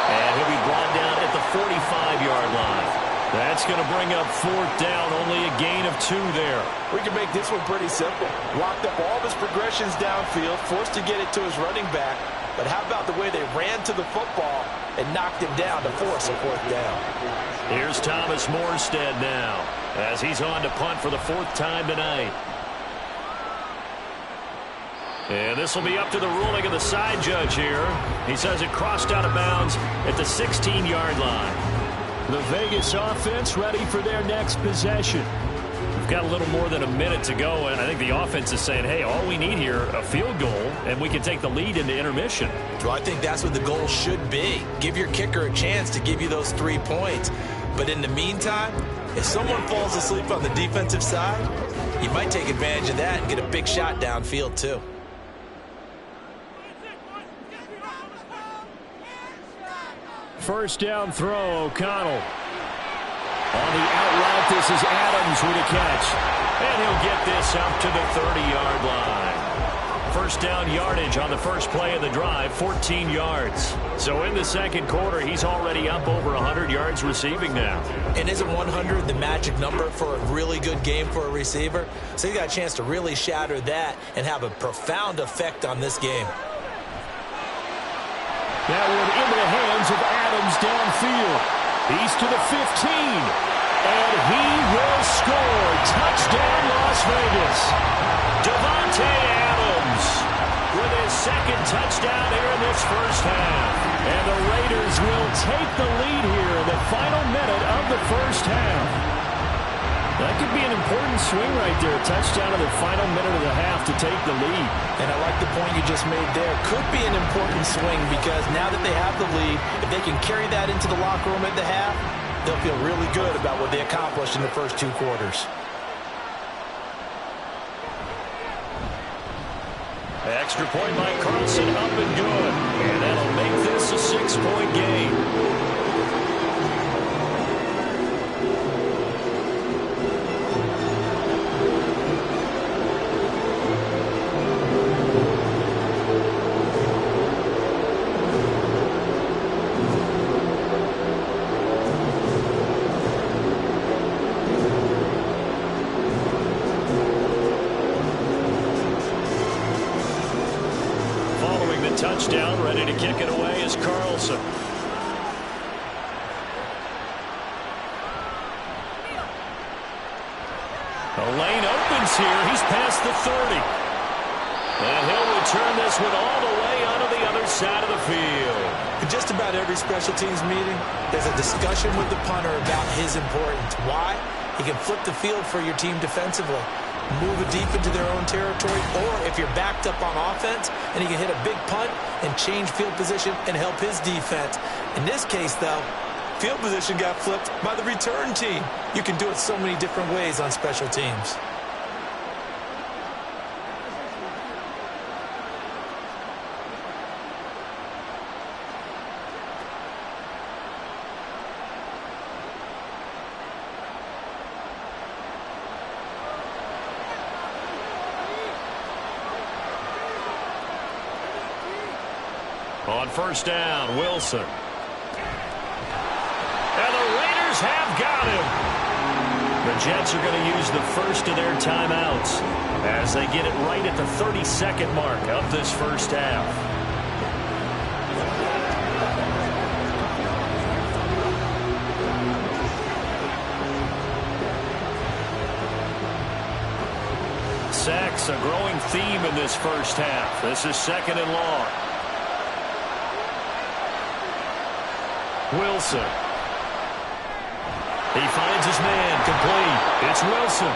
[SPEAKER 6] And he'll be brought down at the 45-yard line. That's going to bring up 4th down, only a gain of 2 there.
[SPEAKER 4] We can make this one pretty simple. Locked up all of his progressions downfield, forced to get it to his running back. But how about the way they ran to the football and knocked him down to force a 4th down?
[SPEAKER 6] Here's Thomas Morstead now as he's on to punt for the 4th time tonight. And this will be up to the ruling of the side judge here. He says it crossed out of bounds at the 16-yard line.
[SPEAKER 3] The Vegas offense ready for their next possession.
[SPEAKER 6] We've got a little more than a minute to go, and I think the offense is saying, hey, all we need here, a field goal, and we can take the lead into intermission.
[SPEAKER 5] Well, I think that's what the goal should be. Give your kicker a chance to give you those 3 points. But in the meantime, if someone falls asleep on the defensive side, you might take advantage of that and get a big shot downfield too.
[SPEAKER 3] First down throw, O'Connell. On the out route, this is Adams with a catch.
[SPEAKER 6] And he'll get this up to the 30-yard line. First down yardage on the first play of the drive, 14 yards. So in the 2nd quarter, he's already up over 100 yards receiving now.
[SPEAKER 5] And isn't 100 the magic number for a really good game for a receiver? So he got a chance to really shatter that and have a profound effect on this game.
[SPEAKER 3] That one into the hands of Adams downfield. He's to the 15. And he will score. Touchdown, Las Vegas. Davante Adams with his second touchdown here in this first half. And the Raiders will take the lead here in the final minute of the first half. That could be an important swing right there. A touchdown in the final minute of the half to take the lead.
[SPEAKER 4] And I like the point you just made there. Could be an important swing because now that they have the lead, if they can carry that into the locker room at the half, they'll feel really good about what they accomplished in the first 2 quarters.
[SPEAKER 3] Extra point by Carlson, up and good. And that'll make this a 6-point game. Touchdown, ready to kick it away is Carlson. The lane opens here. He's past the 30. And he'll return this one all the way onto the other side of the field.
[SPEAKER 4] In just about every special teams meeting, there's a discussion with the punter about his importance. Why? He can flip the field for your team defensively, move it deep into their own territory, or if you're backed up on offense, and he can hit a big punt and change field position and help his defense. In this case, though, field position got flipped by the return team. You can do it so many different ways on special teams.
[SPEAKER 3] On first down, Wilson. And the Raiders have got him. The Jets are going to use the first of their timeouts as they get it right at the 32nd mark of this first half. Sacks, a growing theme in this first half. This is 2nd and long. Wilson. He finds his man, complete. It's Wilson.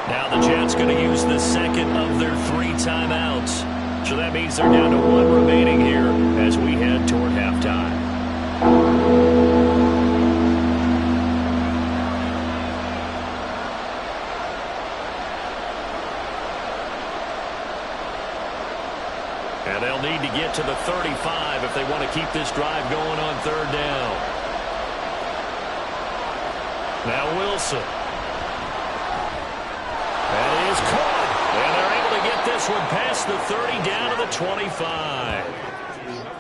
[SPEAKER 3] Now the Jets going to use the second of their 3 timeouts. So that means they're down to 1 remaining here as we head toward halftime. And they'll need to get to the 35 if they want to keep this drive going on 3rd down. Now Wilson. That is caught. And they're able to get this one past the 30 down to the 25.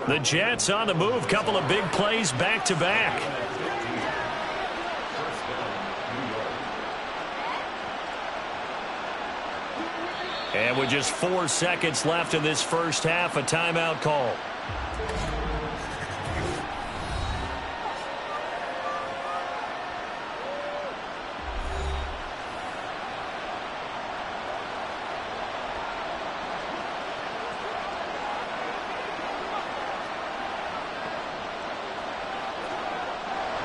[SPEAKER 3] The Jets on the move. Couple of big plays back to back. And with just 4 seconds left in this first half, a timeout call.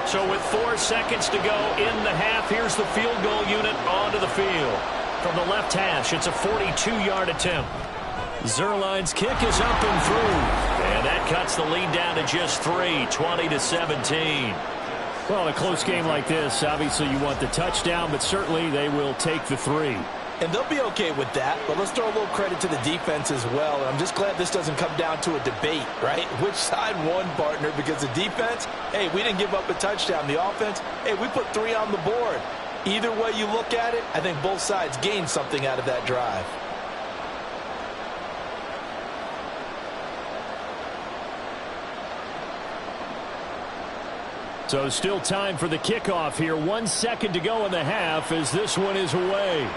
[SPEAKER 3] So with 4 seconds to go in the half, here's the field goal unit onto the field. From the left hash, it's a 42-yard attempt. Zuerlein's kick is up and through. And that cuts the lead down to just 3, 20-17. Well, in a close game like this, obviously you want the touchdown, but certainly they will take the 3.
[SPEAKER 4] And they'll be okay with that, but let's throw a little credit to the defense as well. And I'm just glad this doesn't come down to a debate, right? Which side won, partner? Because the defense, hey, we didn't give up a touchdown. The offense, hey, we put 3 on the board. Either way you look at it, I think both sides gained something out of that drive.
[SPEAKER 3] So still time for the kickoff here. 1 second to go in the half as this one is away.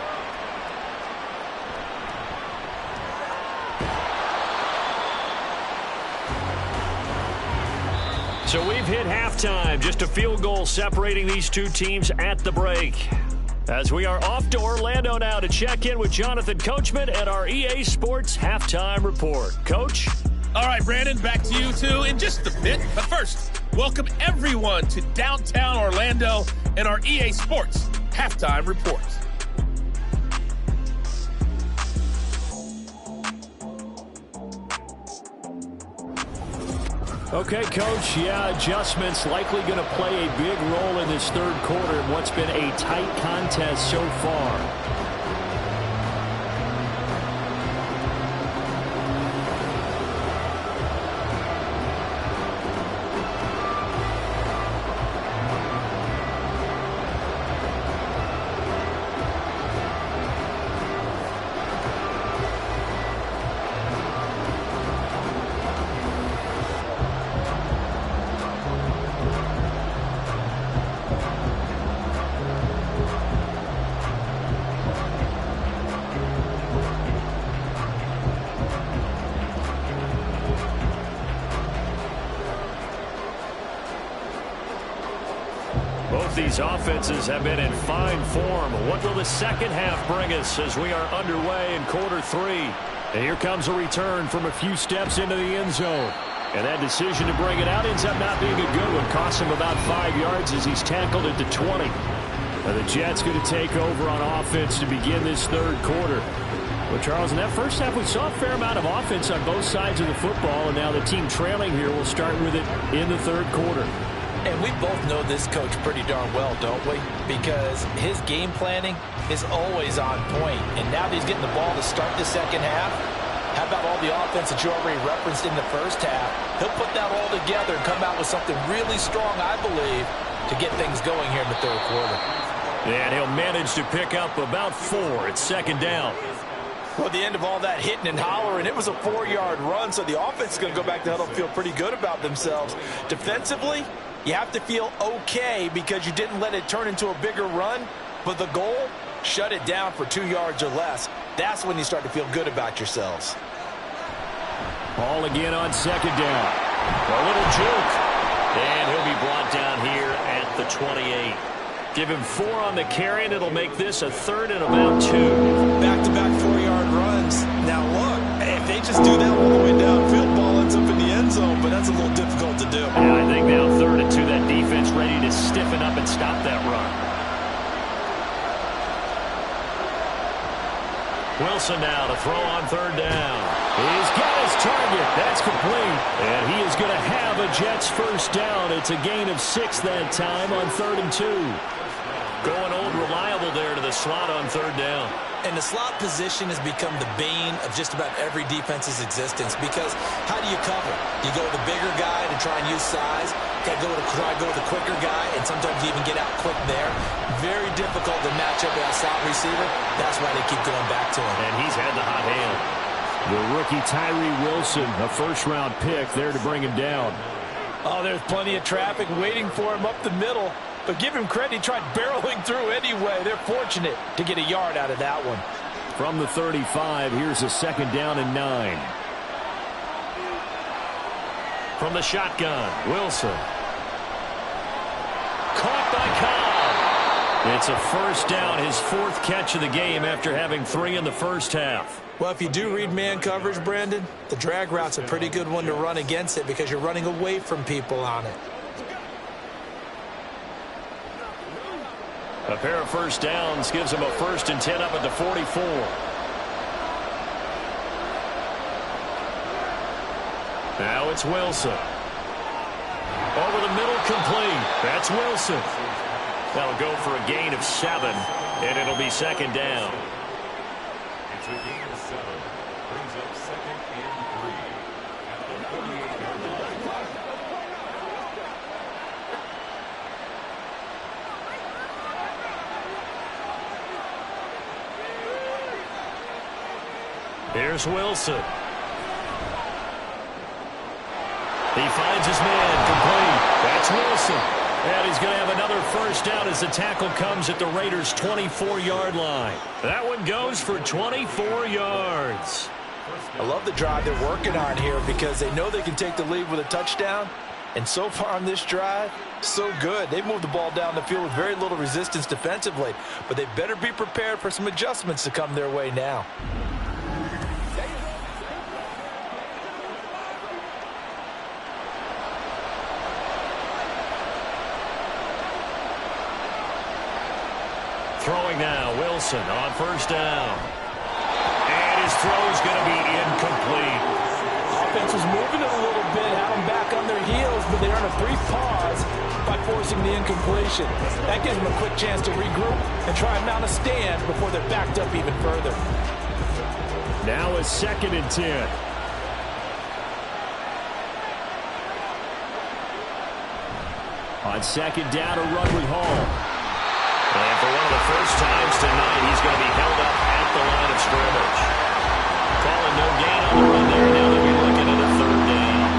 [SPEAKER 6] So we've hit halftime, just a field goal separating these two teams at the break. As we are off to Orlando now to check in with Jonathan Coachman and our EA Sports Halftime Report. Coach?
[SPEAKER 8] All right, Brandon, back to you two in just a bit. But first, welcome everyone to downtown Orlando and our EA Sports Halftime Report.
[SPEAKER 3] Okay, Coach, adjustments likely going to play a big role in this third quarter in what's been a tight contest so far. Both these offenses have been in fine form. What will the second half bring us as we are underway in quarter three? And here comes a return from a few steps into the end zone. And that decision to bring it out ends up not being a good one. Costs him about 5 yards as he's tackled it to 20. The Jets going to take over on offense to begin this third quarter. Well, Charles, in that first half, we saw a fair amount of offense on both sides of the football, and now the team trailing here will start with it in the third quarter.
[SPEAKER 4] And we both know this coach pretty darn well, don't we? Because his game planning is always on point. And now that he's getting the ball to start the second half, how about all the offense that you already referenced in the first half? He'll put that all together and come out with something really strong, I believe, to get things going here in the third quarter.
[SPEAKER 6] And he'll manage to pick up about 4. It's second down.
[SPEAKER 4] Well, at the end of all that hitting and hollering, it was a 4-yard run, so the offense is going to go back to huddle and feel pretty good about themselves. Defensively, you have to feel okay because you didn't let it turn into a bigger run, but the goal, shut it down for 2 yards or less. That's when you start to feel good about yourselves.
[SPEAKER 3] Ball again on second down.
[SPEAKER 6] A little juke. And he'll be brought down here at the 28. Give him 4 on the carry, and it'll make this a third and about 2.
[SPEAKER 5] Back-to-back 4-yard runs. Now, look, if they just do that all the way downfield, ball ends up in the end zone, but that's a little difficult to do.
[SPEAKER 6] Yeah, I think now third and 2, that defense ready to stiffen up and stop that run. Wilson now to throw on third down.
[SPEAKER 3] He's got his target. That's complete. And he is going to have a Jets first down. It's a gain of 6 that time on 3rd and 2.
[SPEAKER 6] Going old reliable there to the slot on third down.
[SPEAKER 5] And the slot position has become the bane of just about every defense's existence because how do you cover? You go with the bigger guy to try and use size. Got to try to go with the quicker guy, and sometimes you even get out quick there. Very difficult to match up with that slot receiver. That's why they keep going back to him.
[SPEAKER 6] And he's had the hot hand.
[SPEAKER 3] The rookie Tyree Wilson, a first-round pick there to bring him down.
[SPEAKER 4] Oh, there's plenty of traffic waiting for him up the middle. But give him credit, he tried barreling through anyway. They're fortunate to get a yard out of that one.
[SPEAKER 3] From the 35, here's a second down and 9.
[SPEAKER 6] From the shotgun, Wilson. Caught by Cobb. It's a first down, his 4th catch of the game after having 3 in the first half.
[SPEAKER 4] Well, if you do read man coverage, Brandon, the drag route's a pretty good one to run against it because you're running away from people on it.
[SPEAKER 6] A pair of first downs gives him a 1st and 10 up at the 44. Now it's Wilson. Over the middle, complete. That's Wilson. That'll go for a gain of 7, and it'll be second down.
[SPEAKER 7] It's a gain of 7. Brings up 2nd and 3 at the 48-yard line.
[SPEAKER 6] Here's Wilson. He finds his man, complete. That's Wilson. And he's going to have another first down as the tackle comes at the Raiders' 24-yard line. That one goes for 24 yards.
[SPEAKER 4] I love the drive they're working on here because they know they can take the lead with a touchdown, And so far on this drive, so good. They've moved the ball down the field with very little resistance defensively, but they better be prepared for some adjustments to come their way now.
[SPEAKER 6] Throwing now, Wilson on first down. And his throw's going to be incomplete.
[SPEAKER 4] Offense was moving it a little bit, had them back on their heels, but they earned a brief pause by forcing the incompletion. That gives them a quick chance to regroup and try and mount a stand before they're backed up even further.
[SPEAKER 3] Now a 2nd and 10. On 2nd down, a run with Hall.
[SPEAKER 6] And for one of the first times tonight, he's going to be held up at the line of scrimmage. Calling no gain on the run there. Now they'll be looking at a 3rd down.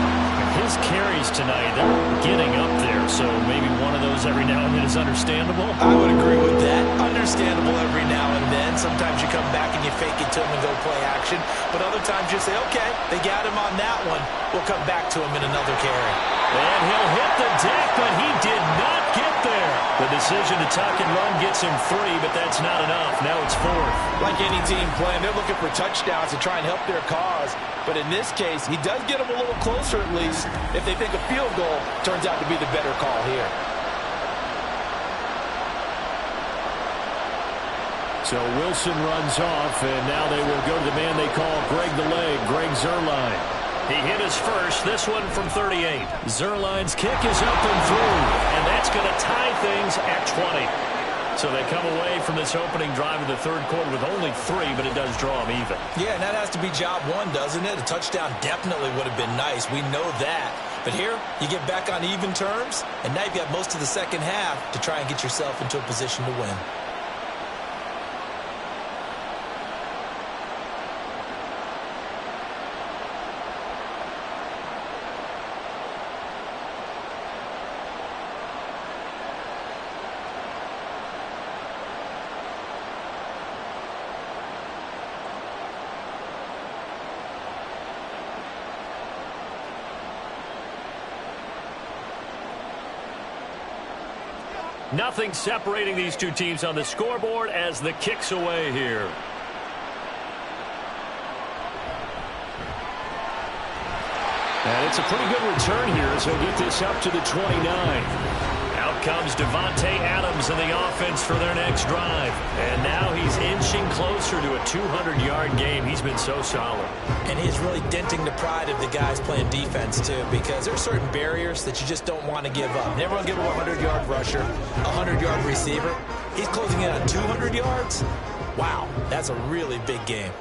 [SPEAKER 3] His carries tonight, they're getting up there, so maybe one of those every now and then is understandable.
[SPEAKER 5] I would agree with that. Understandable every now and then. Sometimes you come back and you fake it to him and go play action. But other times you say, okay, they got him on that one. We'll come back to him in another carry.
[SPEAKER 6] And he'll hit the deck, but he did not get there. The decision to tuck and run gets him 3, but that's not enough. Now it's 4th.
[SPEAKER 4] Like any team playing, they're looking for touchdowns to try and help their cause. But in this case, he does get them a little closer at least if they think a field goal turns out to be the better call here.
[SPEAKER 3] So Wilson runs off, and now they will go to the man they call Greg the Leg, Greg Zuerlein.
[SPEAKER 6] He hit his first, this one from 38. Zuerlein's kick is up and through, and that's going to tie things at 20. So they come away from this opening drive of the 3rd quarter with only 3, but it does draw them even.
[SPEAKER 5] Yeah, and that has to be job 1, doesn't it? A touchdown definitely would have been nice. We know that. But here, you get back on even terms, and now you've got most of the second half to try and get yourself into a position to win.
[SPEAKER 6] Nothing separating these two teams on the scoreboard as the kick's away here.
[SPEAKER 3] And it's a pretty good return here as they'll get this up to the 29.
[SPEAKER 6] Out comes Devontae Adams in the offense for their next drive. And now he's inching closer to a 200-yard game. He's been so solid.
[SPEAKER 5] And he's really denting the pride of the guys playing defense, too, because there are certain barriers that you just don't want to give up. Never want to give up a 100-yard rusher, a 100-yard receiver. He's closing in on 200 yards. Wow, that's a really big game.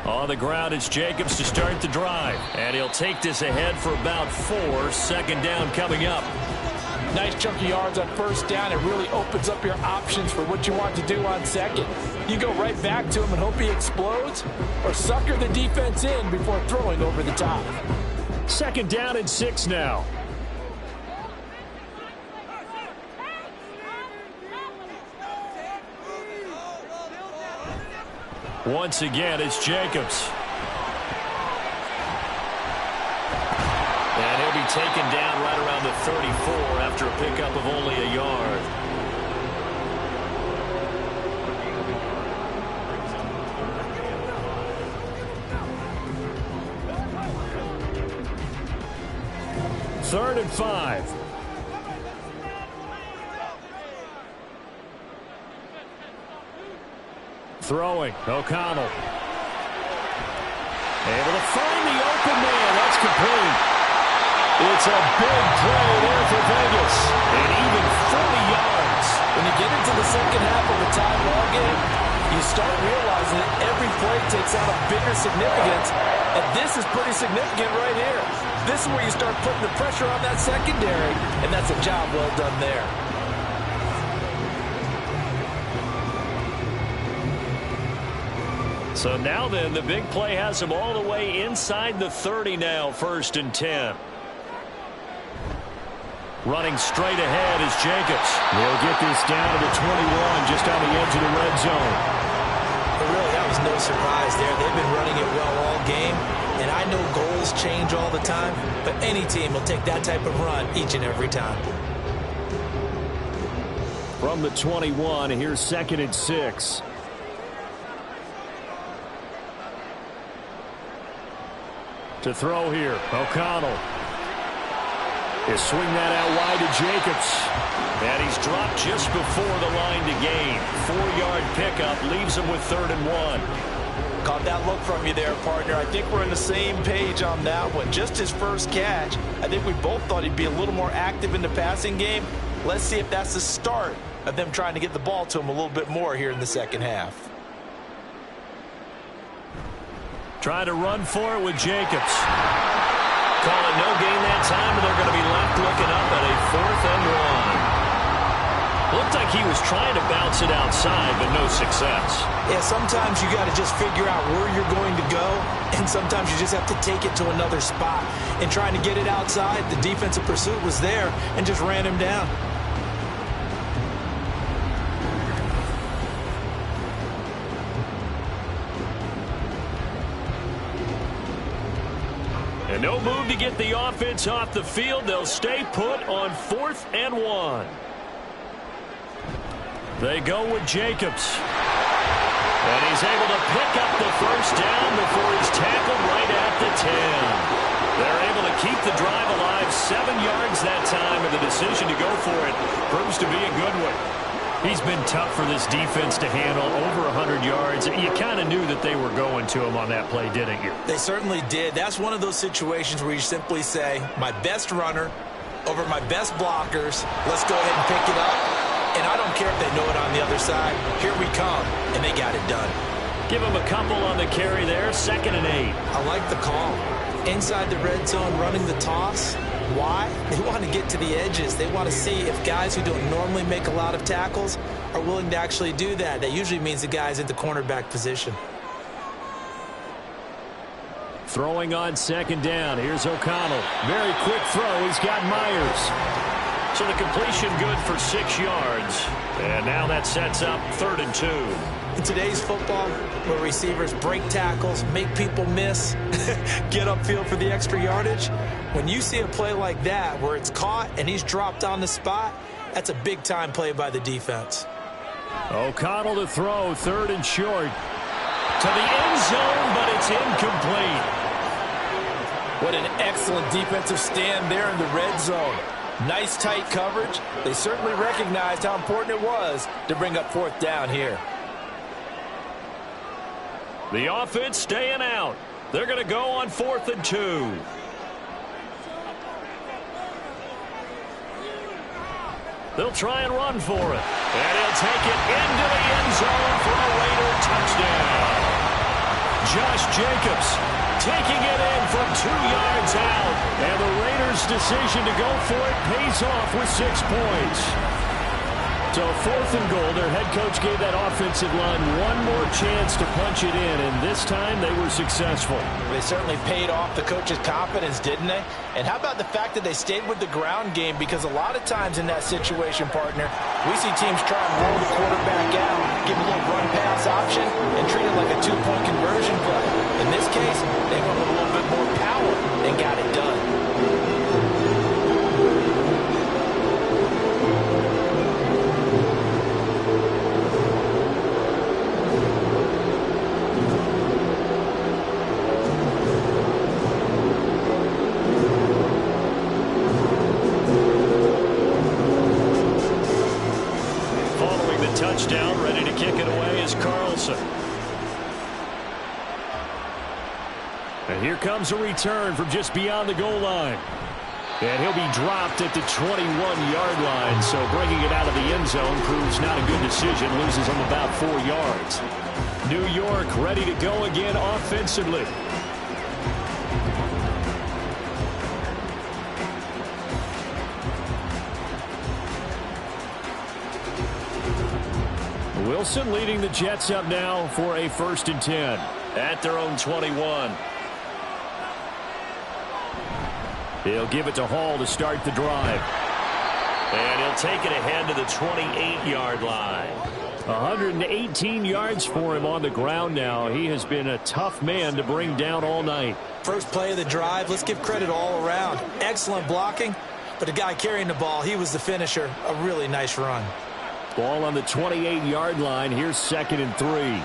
[SPEAKER 6] On the ground, it's Jacobs to start the drive. And he'll take this ahead for about 4. 2nd down coming up.
[SPEAKER 4] Nice chunky yards on first down. It really opens up your options for what you want to do on second. You go right back to him and hope he explodes, or sucker the defense in before throwing over the top.
[SPEAKER 3] 2nd down and 6 now.
[SPEAKER 6] Once again, it's Jacobs. And he'll be taken down right around the 34 after a pickup of only a yard.
[SPEAKER 3] Third and 5. Throwing, O'Connell. Able to find the open man. That's complete. It's a big play there for Vegas. And even 40 yards.
[SPEAKER 4] When you get into the second half of a tie ball game, you start realizing that every play takes on a bigger significance. And this is pretty significant right here. This is where you start putting the pressure on that secondary. And that's a job well done there.
[SPEAKER 6] So now then, the big play has him all the way inside the 30 now, 1st and 10. Running straight ahead is Jacobs.
[SPEAKER 3] They'll get this down to the 21, just on the edge of the red zone.
[SPEAKER 5] But really, that was no surprise there. They've been running it well all game, and I know goals change all the time, but any team will take that type of run each and every time.
[SPEAKER 3] From the 21, here's 2nd and 6. To throw here, O'Connell. He'll swing that out wide to Jacobs. And he's dropped just before the line to gain. 4-yard pickup leaves him with 3rd and 1.
[SPEAKER 4] Caught that look from you there, partner. I think we're on the same page on that one. Just his first catch. I think we both thought he'd be a little more active in the passing game. Let's see if that's the start of them trying to get the ball to him a little bit more here in the second half.
[SPEAKER 3] Trying to run for it with Jacobs.
[SPEAKER 6] Call it no gain that time, and they're going to be left looking up at a 4th and 1. Looked like he was trying to bounce it outside, but no success.
[SPEAKER 4] Yeah, sometimes you got to just figure out where you're going to go, and sometimes you just have to take it to another spot. And trying to get it outside, the defensive pursuit was there and just ran him down.
[SPEAKER 3] And no move to get the offense off the field. They'll stay put on 4th and 1. They go with Jacobs. And he's able to pick up the first down before he's tackled right at the 10. They're able to keep the drive alive, 7 yards that time, and the decision to go for it proves to be a good one. He's been tough for this defense to handle, over 100 yards. You kind of knew that they were going to him on that play, didn't you?
[SPEAKER 5] They certainly did. That's one of those situations where you simply say, my best runner over my best blockers, let's go ahead and pick it up. And I don't care if they know it on the other side. Here we come, and they got it done.
[SPEAKER 3] Give him a couple on the carry there, 2nd and 8.
[SPEAKER 5] I like the call. Inside the red zone, running the toss. Why? They want to get to the edges. They want to see if guys who don't normally make a lot of tackles are willing to actually do that. That usually means the guy's at the cornerback position.
[SPEAKER 3] Throwing on 2nd down. Here's O'Connell. Very quick throw. He's got Myers. So the completion good for 6 yards. And now that sets up 3rd and 2.
[SPEAKER 5] In today's football, where receivers break tackles, make people miss, get upfield for the extra yardage, when you see a play like that where it's caught and he's dropped on the spot, that's a big-time play by the defense.
[SPEAKER 3] O'Connell to throw, 3rd and short. To the end zone, but it's incomplete.
[SPEAKER 4] What an excellent defensive stand there in the red zone. Nice tight coverage. They certainly recognized how important it was to bring up 4th down here.
[SPEAKER 3] The offense staying out. They're going to go on 4th and 2. They'll try and run for it. And he'll take it into the end zone for a Raider touchdown. Josh Jacobs taking it in from 2 yards out. And the Raiders' decision to go for it pays off with 6 points. So 4th and goal, their head coach gave that offensive line one more chance to punch it in, and this time they were successful.
[SPEAKER 4] They certainly paid off the coach's confidence, didn't they? And how about the fact that they stayed with the ground game? Because a lot of times in that situation, partner, we see teams try and roll the quarterback out, give a little run-pass option, and treat it like a 2-point conversion play. In this case, they went with a little bit more power and got it done.
[SPEAKER 3] Touchdown, ready to kick it away is Carlson. And here comes a return from just beyond the goal line. And he'll be dropped at the 21-yard line, so bringing it out of the end zone proves not a good decision, loses him about 4 yards. New York ready to go again offensively. Wilson leading the Jets up now for a 1st and 10 at their own 21. He'll give it to Hall to start the drive. And he'll take it ahead to the 28-yard line. 118 yards for him on the ground now. He has been a tough man to bring down all night.
[SPEAKER 5] First play of the drive, let's give credit all around. Excellent blocking, but the guy carrying the ball, he was the finisher. A really nice run.
[SPEAKER 3] Ball on the 28-yard line. Here's 2nd and 3.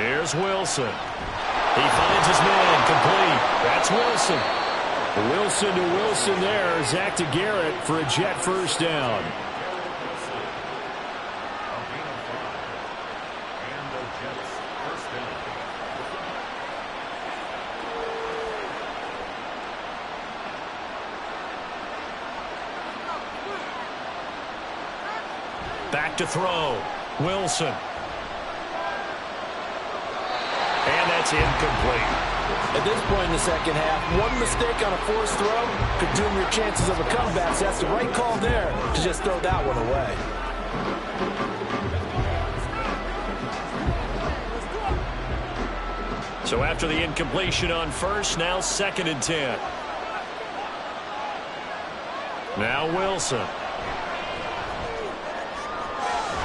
[SPEAKER 3] Here's Wilson. He finds his man, complete. That's Wilson. Wilson to Wilson there. Zach to Garrett for a jet first down. Back to throw. Wilson. And that's incomplete.
[SPEAKER 4] At this point in the second half, one mistake on a forced throw could doom your chances of a comeback. So that's the right call there to just throw that one away.
[SPEAKER 6] So after the incompletion on first, now 2nd and 10. Now Wilson.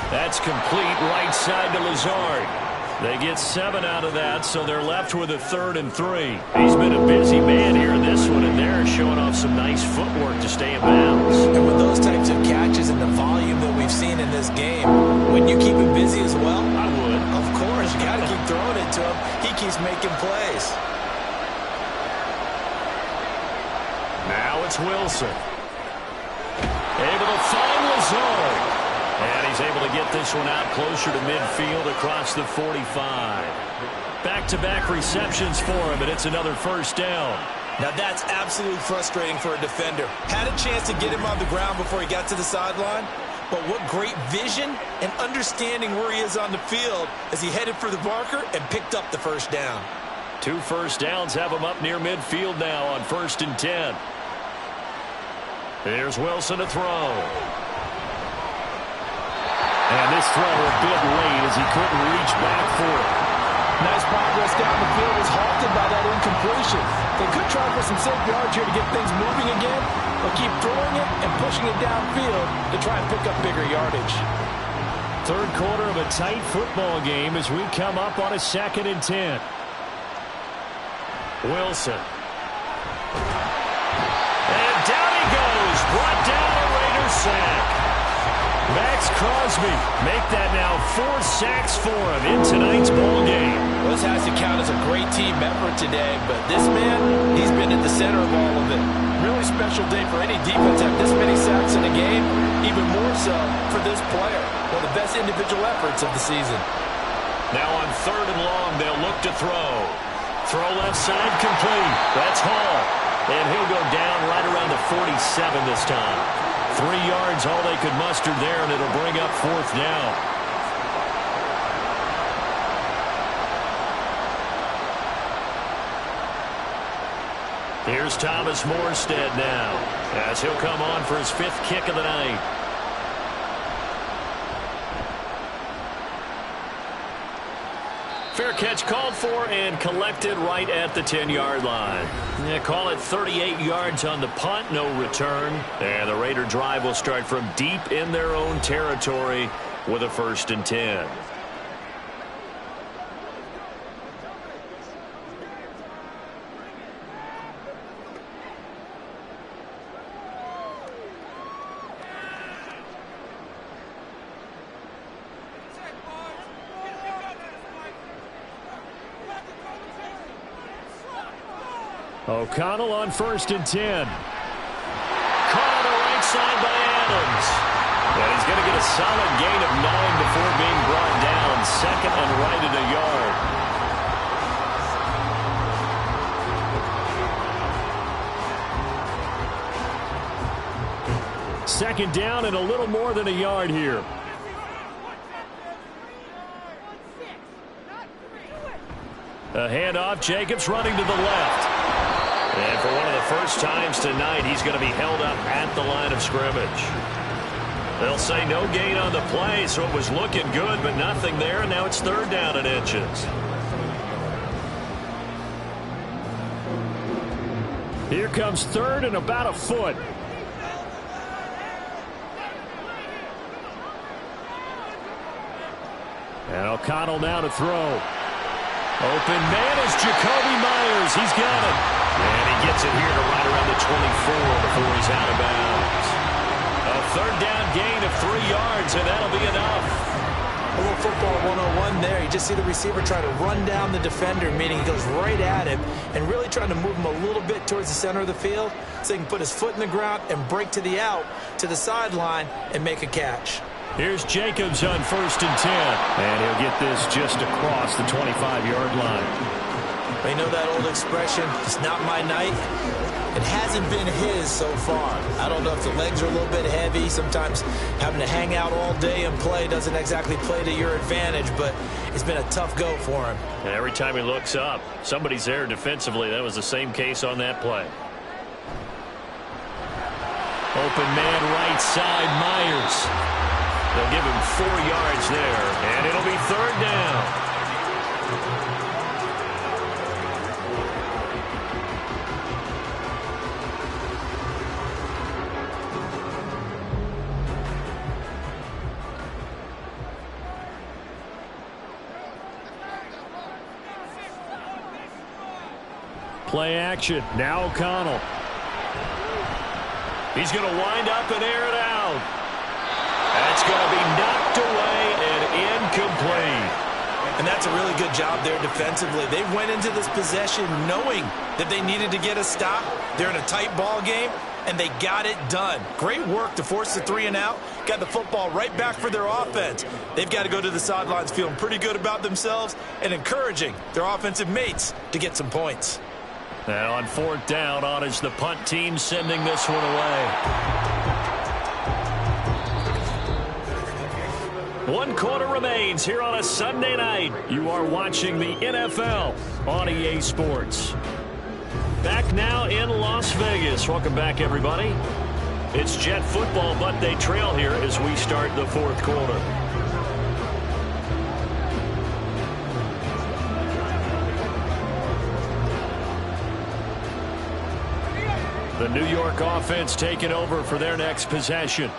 [SPEAKER 6] That's complete right side to Lazard. They get 7 out of that, so they're left with a 3rd and 3. He's been a busy man here in this one, and they're showing off some nice footwork to stay in bounds.
[SPEAKER 5] And with those types of catches and the volume that we've seen in this game, wouldn't you keep him busy as well?
[SPEAKER 6] I would.
[SPEAKER 5] Of course, you got to keep throwing it to him. He keeps making plays.
[SPEAKER 6] Now it's Wilson. Able to find Lazard. And he's able to get this one out closer to midfield across the 45. Back-to-back receptions for him, and it's another first down.
[SPEAKER 5] Now that's absolutely frustrating for a defender. Had a chance to get him on the ground before he got to the sideline, but what great vision and understanding where he is on the field as he headed for the marker and picked up the first down.
[SPEAKER 6] 2 first downs have him up near midfield now on 1st and 10. Here's Wilson to throw. And this throw a bit late as he couldn't reach back for it.
[SPEAKER 4] Nice progress down the field was halted by that incompletion. They could try for some safe yards here to get things moving again, but keep throwing it and pushing it downfield to try and pick up bigger yardage.
[SPEAKER 3] 3rd quarter of a tight football game as we come up on a 2nd and 10. Wilson.
[SPEAKER 6] And down he goes. Brought down a Raider sack. Max Crosby make that now 4 sacks for him in tonight's ball game.
[SPEAKER 4] This has to count as a great team effort today, but this man, he's been at the center of all of it. Really special day for any defense to have this many sacks in a game, even more so for this player. One of the best individual efforts of the season.
[SPEAKER 6] Now on 3rd and long, they'll look to throw. Throw left side complete. That's Hall. And he'll go down right around the 47 this time. 3 yards, all they could muster there, and it'll bring up 4th down. Here's Thomas Morstead now, as he'll come on for his 5th kick of the night. Fair catch called for and collected right at the 10-yard line. Yeah, call it 38 yards on the punt, no return. And the Raider drive will start from deep in their own territory with a 1st and 10.
[SPEAKER 3] O'Connell on 1st and 10.
[SPEAKER 6] Caught on the right side by Adams. And he's going to get a solid gain of 9 before being brought down. 2nd and right at a yard.
[SPEAKER 3] 2nd down and a little more than a yard here. A handoff. Jacobs running to the left. And for one of the first times tonight, he's going to be held up at the line of scrimmage. They'll say no gain on the play, so it was looking good, but nothing there, and now it's 3rd down and inches. Here comes 3rd and about a foot. And O'Connell now to throw. Open man is Jacoby Myers. He's got it. And he gets it here to right around the 24 before he's out of bounds. A third down gain of 3 yards, and that'll be enough.
[SPEAKER 4] A little football 101 there. You just see the receiver try to run down the defender, meaning he goes right at him and really trying to move him a little bit towards the center of the field so he can put his foot in the ground and break to the out, to the sideline, and make a catch.
[SPEAKER 3] Here's Jacobs on 1st and 10. And he'll get this just across the 25-yard line.
[SPEAKER 4] You know that old expression, it's not my night? It hasn't been his so far. I don't know if the legs are a little bit heavy. Sometimes having to hang out all day and play doesn't exactly play to your advantage, but it's been a tough go for him.
[SPEAKER 6] And every time he looks up, somebody's there defensively. That was the same case on that play.
[SPEAKER 3] Open man right side, Myers.
[SPEAKER 6] They'll give him 4 yards there, and it'll be 3rd down.
[SPEAKER 3] Play action. Now O'Connell.
[SPEAKER 6] He's going to wind up and air it out. That's going to be knocked away and incomplete.
[SPEAKER 4] And that's a really good job there defensively. They went into this possession knowing that they needed to get a stop. They're in a tight ball game, and they got it done. Great work to force the 3 and out. Got the football right back for their offense. They've got to go to the sidelines feeling pretty good about themselves and encouraging their offensive mates to get some points.
[SPEAKER 6] Now on 4th down, on is the punt team sending this one away. 1 quarter remains here on a Sunday night. You are watching the NFL on EA Sports. Back now in Las Vegas. Welcome back, everybody. It's Jet football, but they trail here as we start the 4th quarter. The New York offense taking over for their next possession.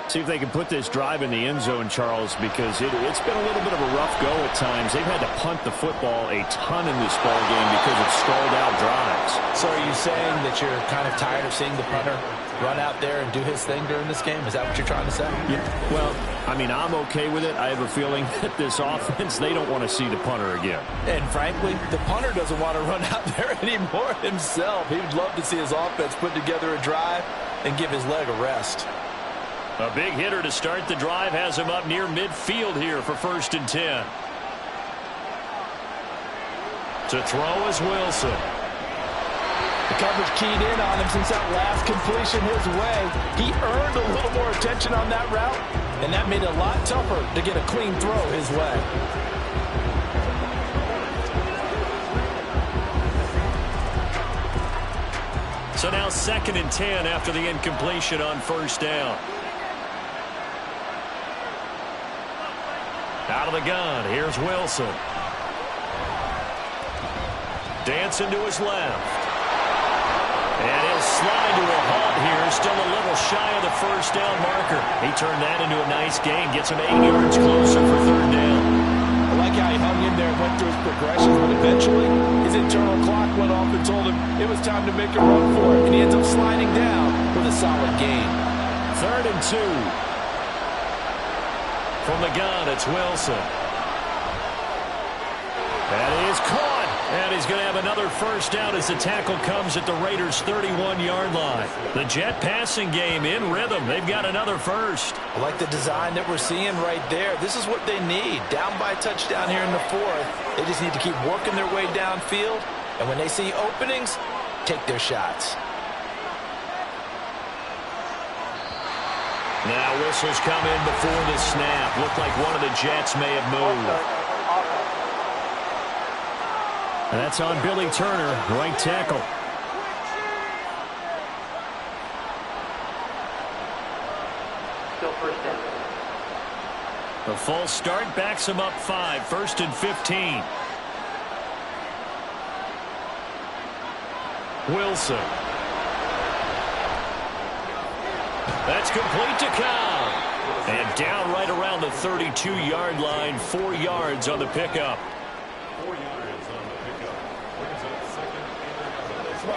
[SPEAKER 3] See if they can put this drive in the end zone, Charles, because it's been a little bit of a rough go at times. They've had to punt the football a ton in this ball game because of stalled out drives.
[SPEAKER 4] So are you saying that you're kind of tired of seeing the punter run out there and do his thing during this game? Is that what you're trying to say?
[SPEAKER 3] Yeah. Well, I mean, I'm okay with it. I have a feeling that this offense, they don't want to see the punter again.
[SPEAKER 4] And frankly, the punter doesn't want to run out there anymore himself. He would love to see his offense put together a drive and give his leg a rest.
[SPEAKER 6] A big hitter to start the drive has him up near midfield here for 1st and 10. To throw is Wilson.
[SPEAKER 4] The coverage keyed in on him since that last completion his way. He earned a little more attention on that route, and that made it a lot tougher to get a clean throw his way.
[SPEAKER 6] So now 2nd and 10 after the incompletion on 1st down. Out of the gun, here's Wilson. Dancing to his left. And he'll slide to a halt here, still a little shy of the 1st down marker. He turned that into a nice gain, gets him 8 yards closer for 3rd down.
[SPEAKER 4] I like how he hung in there and went through his progressions, but eventually his internal clock went off and told him it was time to make a run for it, and he ends up sliding down with a solid gain.
[SPEAKER 6] 3rd and 2. From the gun, it's Wilson. That is caught. And he's going to have another 1st down as the tackle comes at the Raiders' 31-yard line. The Jet passing game in rhythm. They've got another 1st.
[SPEAKER 4] I like the design that we're seeing right there. This is what they need. Down by a touchdown here in the 4th. They just need to keep working their way downfield. And when they see openings, take their shots.
[SPEAKER 6] Now whistles come in before the snap. Looked like one of the Jets may have moved.
[SPEAKER 3] And that's on Billy Turner, right tackle.
[SPEAKER 9] Still 1st down.
[SPEAKER 6] The false start backs him up 5. 1st and 15. Wilson. That's complete to Cobb. And down right around the 32-yard line, 4 yards on the pickup.
[SPEAKER 7] 4 yards on the pickup. Brings up second and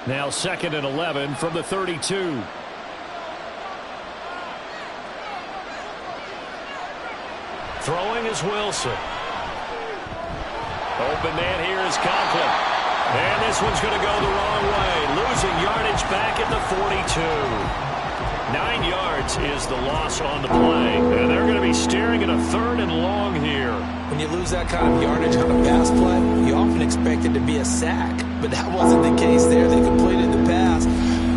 [SPEAKER 3] Now 2nd and 11 from the 32.
[SPEAKER 6] Throwing is Wilson. Open man here is Conklin. And this one's going to go the wrong way. Losing yardage back at the 42. 9 yards is the loss on the play. And they're going to be staring at a 3rd and long here.
[SPEAKER 5] When you lose that kind of yardage on a pass play, you often expect it to be a sack. But that wasn't the case there. They completed the pass.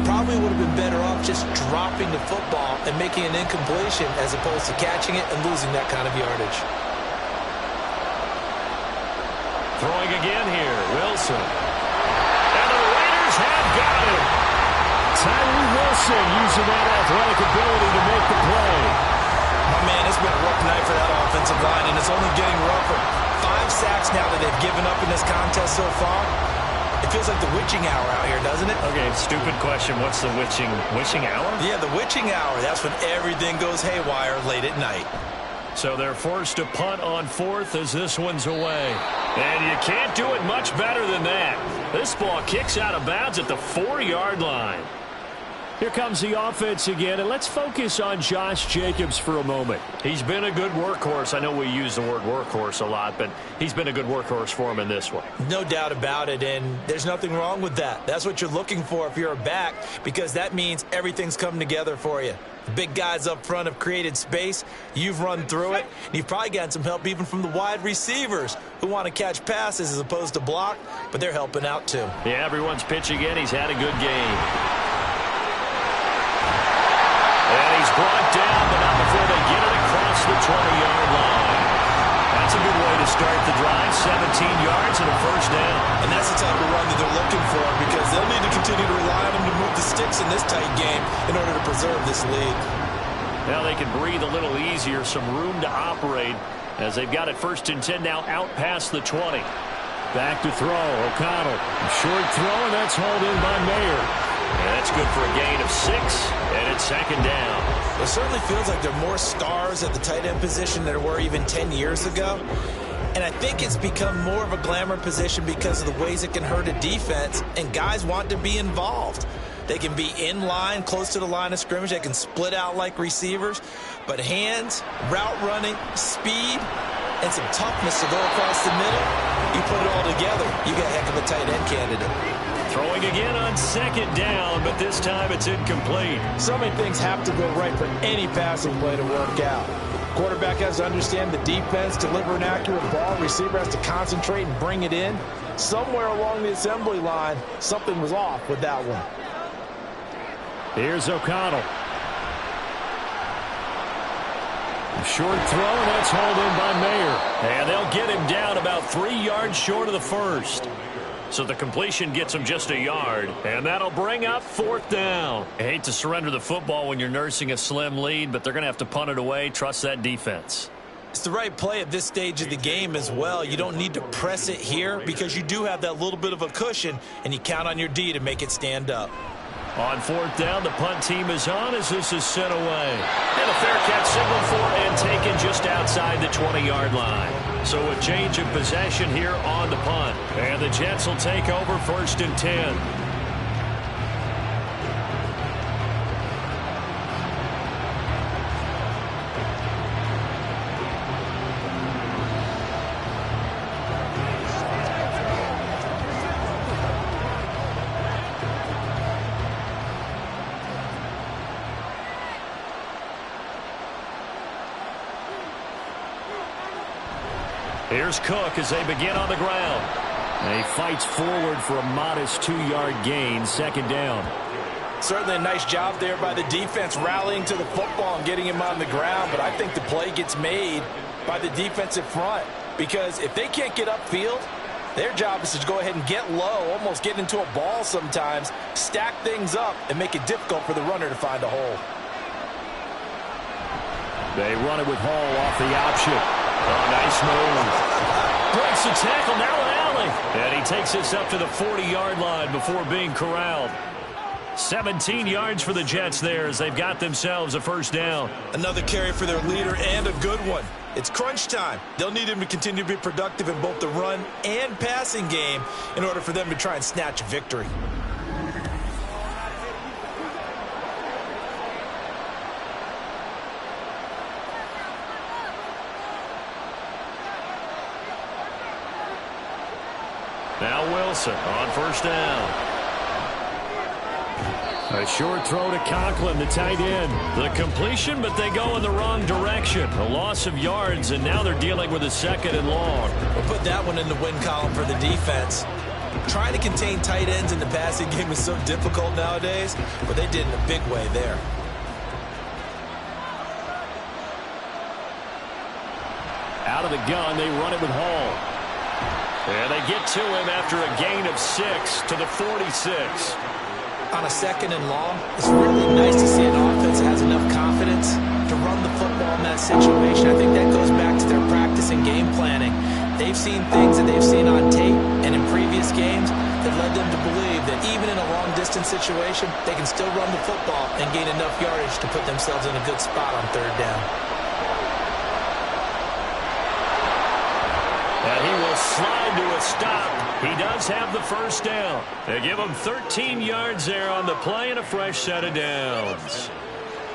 [SPEAKER 5] Probably would have been better off just dropping the football and making an incompletion as opposed to catching it and losing that kind of yardage.
[SPEAKER 6] Throwing again here, Wilson. And the Raiders have got him.
[SPEAKER 3] Tyree Wilson using that athletic ability to make the play.
[SPEAKER 5] Oh, man, it's been a rough night for that offensive line, and it's only getting rougher. 5 sacks now that they've given up in this contest so far. It feels like the witching hour out here, doesn't it?
[SPEAKER 6] Okay, stupid question. What's the witching hour?
[SPEAKER 5] Yeah, the witching hour. That's when everything goes haywire late at night.
[SPEAKER 6] So they're forced to punt on 4th as this one's away. And you can't do it much better than that. This ball kicks out of bounds at the 4-yard line.
[SPEAKER 3] Here comes the offense again, and let's focus on Josh Jacobs for a moment.
[SPEAKER 6] He's been a good workhorse. I know we use the word workhorse a lot, but he's been a good workhorse for him in this one.
[SPEAKER 5] No doubt about it, and there's nothing wrong with that. That's what you're looking for if you're a back, because that means everything's come together for you. The big guys up front have created space. You've run through it, and you've probably gotten some help even from the wide receivers who want to catch passes as opposed to block, but they're helping out too.
[SPEAKER 6] Yeah, everyone's pitching in. He's had a good game. And he's brought down, but not before they get it across the 20-yard line. That's a good way to start the drive. 17 yards and a 1st down.
[SPEAKER 5] And that's the type of run that they're looking for, because they'll need to continue to rely on him to move the sticks in this tight game in order to preserve this lead.
[SPEAKER 6] Now they can breathe a little easier, some room to operate as they've got it 1st and 10 now out past the 20.
[SPEAKER 3] Back to throw, O'Connell. Short throw, and that's hauled in by Mayer.
[SPEAKER 6] And that's good for a gain of 6, and it's 2nd down.
[SPEAKER 5] It certainly feels like there are more stars at the tight end position than there were even 10 years ago. And I think it's become more of a glamour position because of the ways it can hurt a defense, and guys want to be involved. They can be in line, close to the line of scrimmage. They can split out like receivers. But hands, route running, speed, and some toughness to go across the middle, you put it all together, you got a heck of a tight end candidate.
[SPEAKER 6] Throwing again on 2nd down, but this time it's incomplete.
[SPEAKER 4] So many things have to go right for any passing play to work out. Quarterback has to understand the defense, deliver an accurate ball. Receiver has to concentrate and bring it in. Somewhere along the assembly line, something was off with that one.
[SPEAKER 3] Here's O'Connell. Short throw, and that's hauled in by Mayer.
[SPEAKER 6] And they'll get him down about 3 yards short of the 1st. So the completion gets him just a yard, and that'll bring up 4th down. I hate to surrender the football when you're nursing a slim lead, but they're going to have to punt it away. Trust that defense.
[SPEAKER 5] It's the right play at this stage of the game as well. You don't need to press it here because you do have that little bit of a cushion, and you count on your D to make it stand up.
[SPEAKER 6] On 4th down, the punt team is on as this is sent away. And a fair catch signaled for and taken just outside the 20-yard line. So a change of possession here on the punt. And the Jets will take over 1st and 10. Here's Cook as they begin on the ground.
[SPEAKER 3] And he fights forward for a modest 2-yard gain, 2nd down.
[SPEAKER 4] Certainly a nice job there by the defense rallying to the football and getting him on the ground, but I think the play gets made by the defensive front because if they can't get upfield, their job is to go ahead and get low, almost get into a ball sometimes, stack things up, and make it difficult for the runner to find a hole.
[SPEAKER 3] They run it with Hall off the option.
[SPEAKER 6] Oh, nice move. Breaks the tackle. Now Allen. Really? And he takes this up to the 40-yard line before being corralled. 17 yards for the Jets there as they've got themselves a first down.
[SPEAKER 5] Another carry for their leader and a good one. It's crunch time. They'll need him to continue to be productive in both the run and passing game in order for them to try and snatch a victory.
[SPEAKER 6] Now Wilson on first down. A short throw to Conklin, the tight end. The completion, but they go in the wrong direction. A loss of yards, and now they're dealing with a second and long.
[SPEAKER 5] We'll put that one in the win column for the defense. Trying to contain tight ends in the passing game is so difficult nowadays, but they did in a big way there.
[SPEAKER 3] Out of the gun, they run it with Hall.
[SPEAKER 6] And they get to him after a gain of 6 to the 46.
[SPEAKER 5] On a second and long, it's really nice to see an offense that has enough confidence to run the football in that situation. I think that goes back to their practice and game planning. They've seen things that they've seen on tape and in previous games that led them to believe that even in a long-distance situation, they can still run the football and gain enough yardage to put themselves in a good spot on third down.
[SPEAKER 6] And he will slide to a stop. He does have the first down. They give him 13 yards there on the play and a fresh set of downs.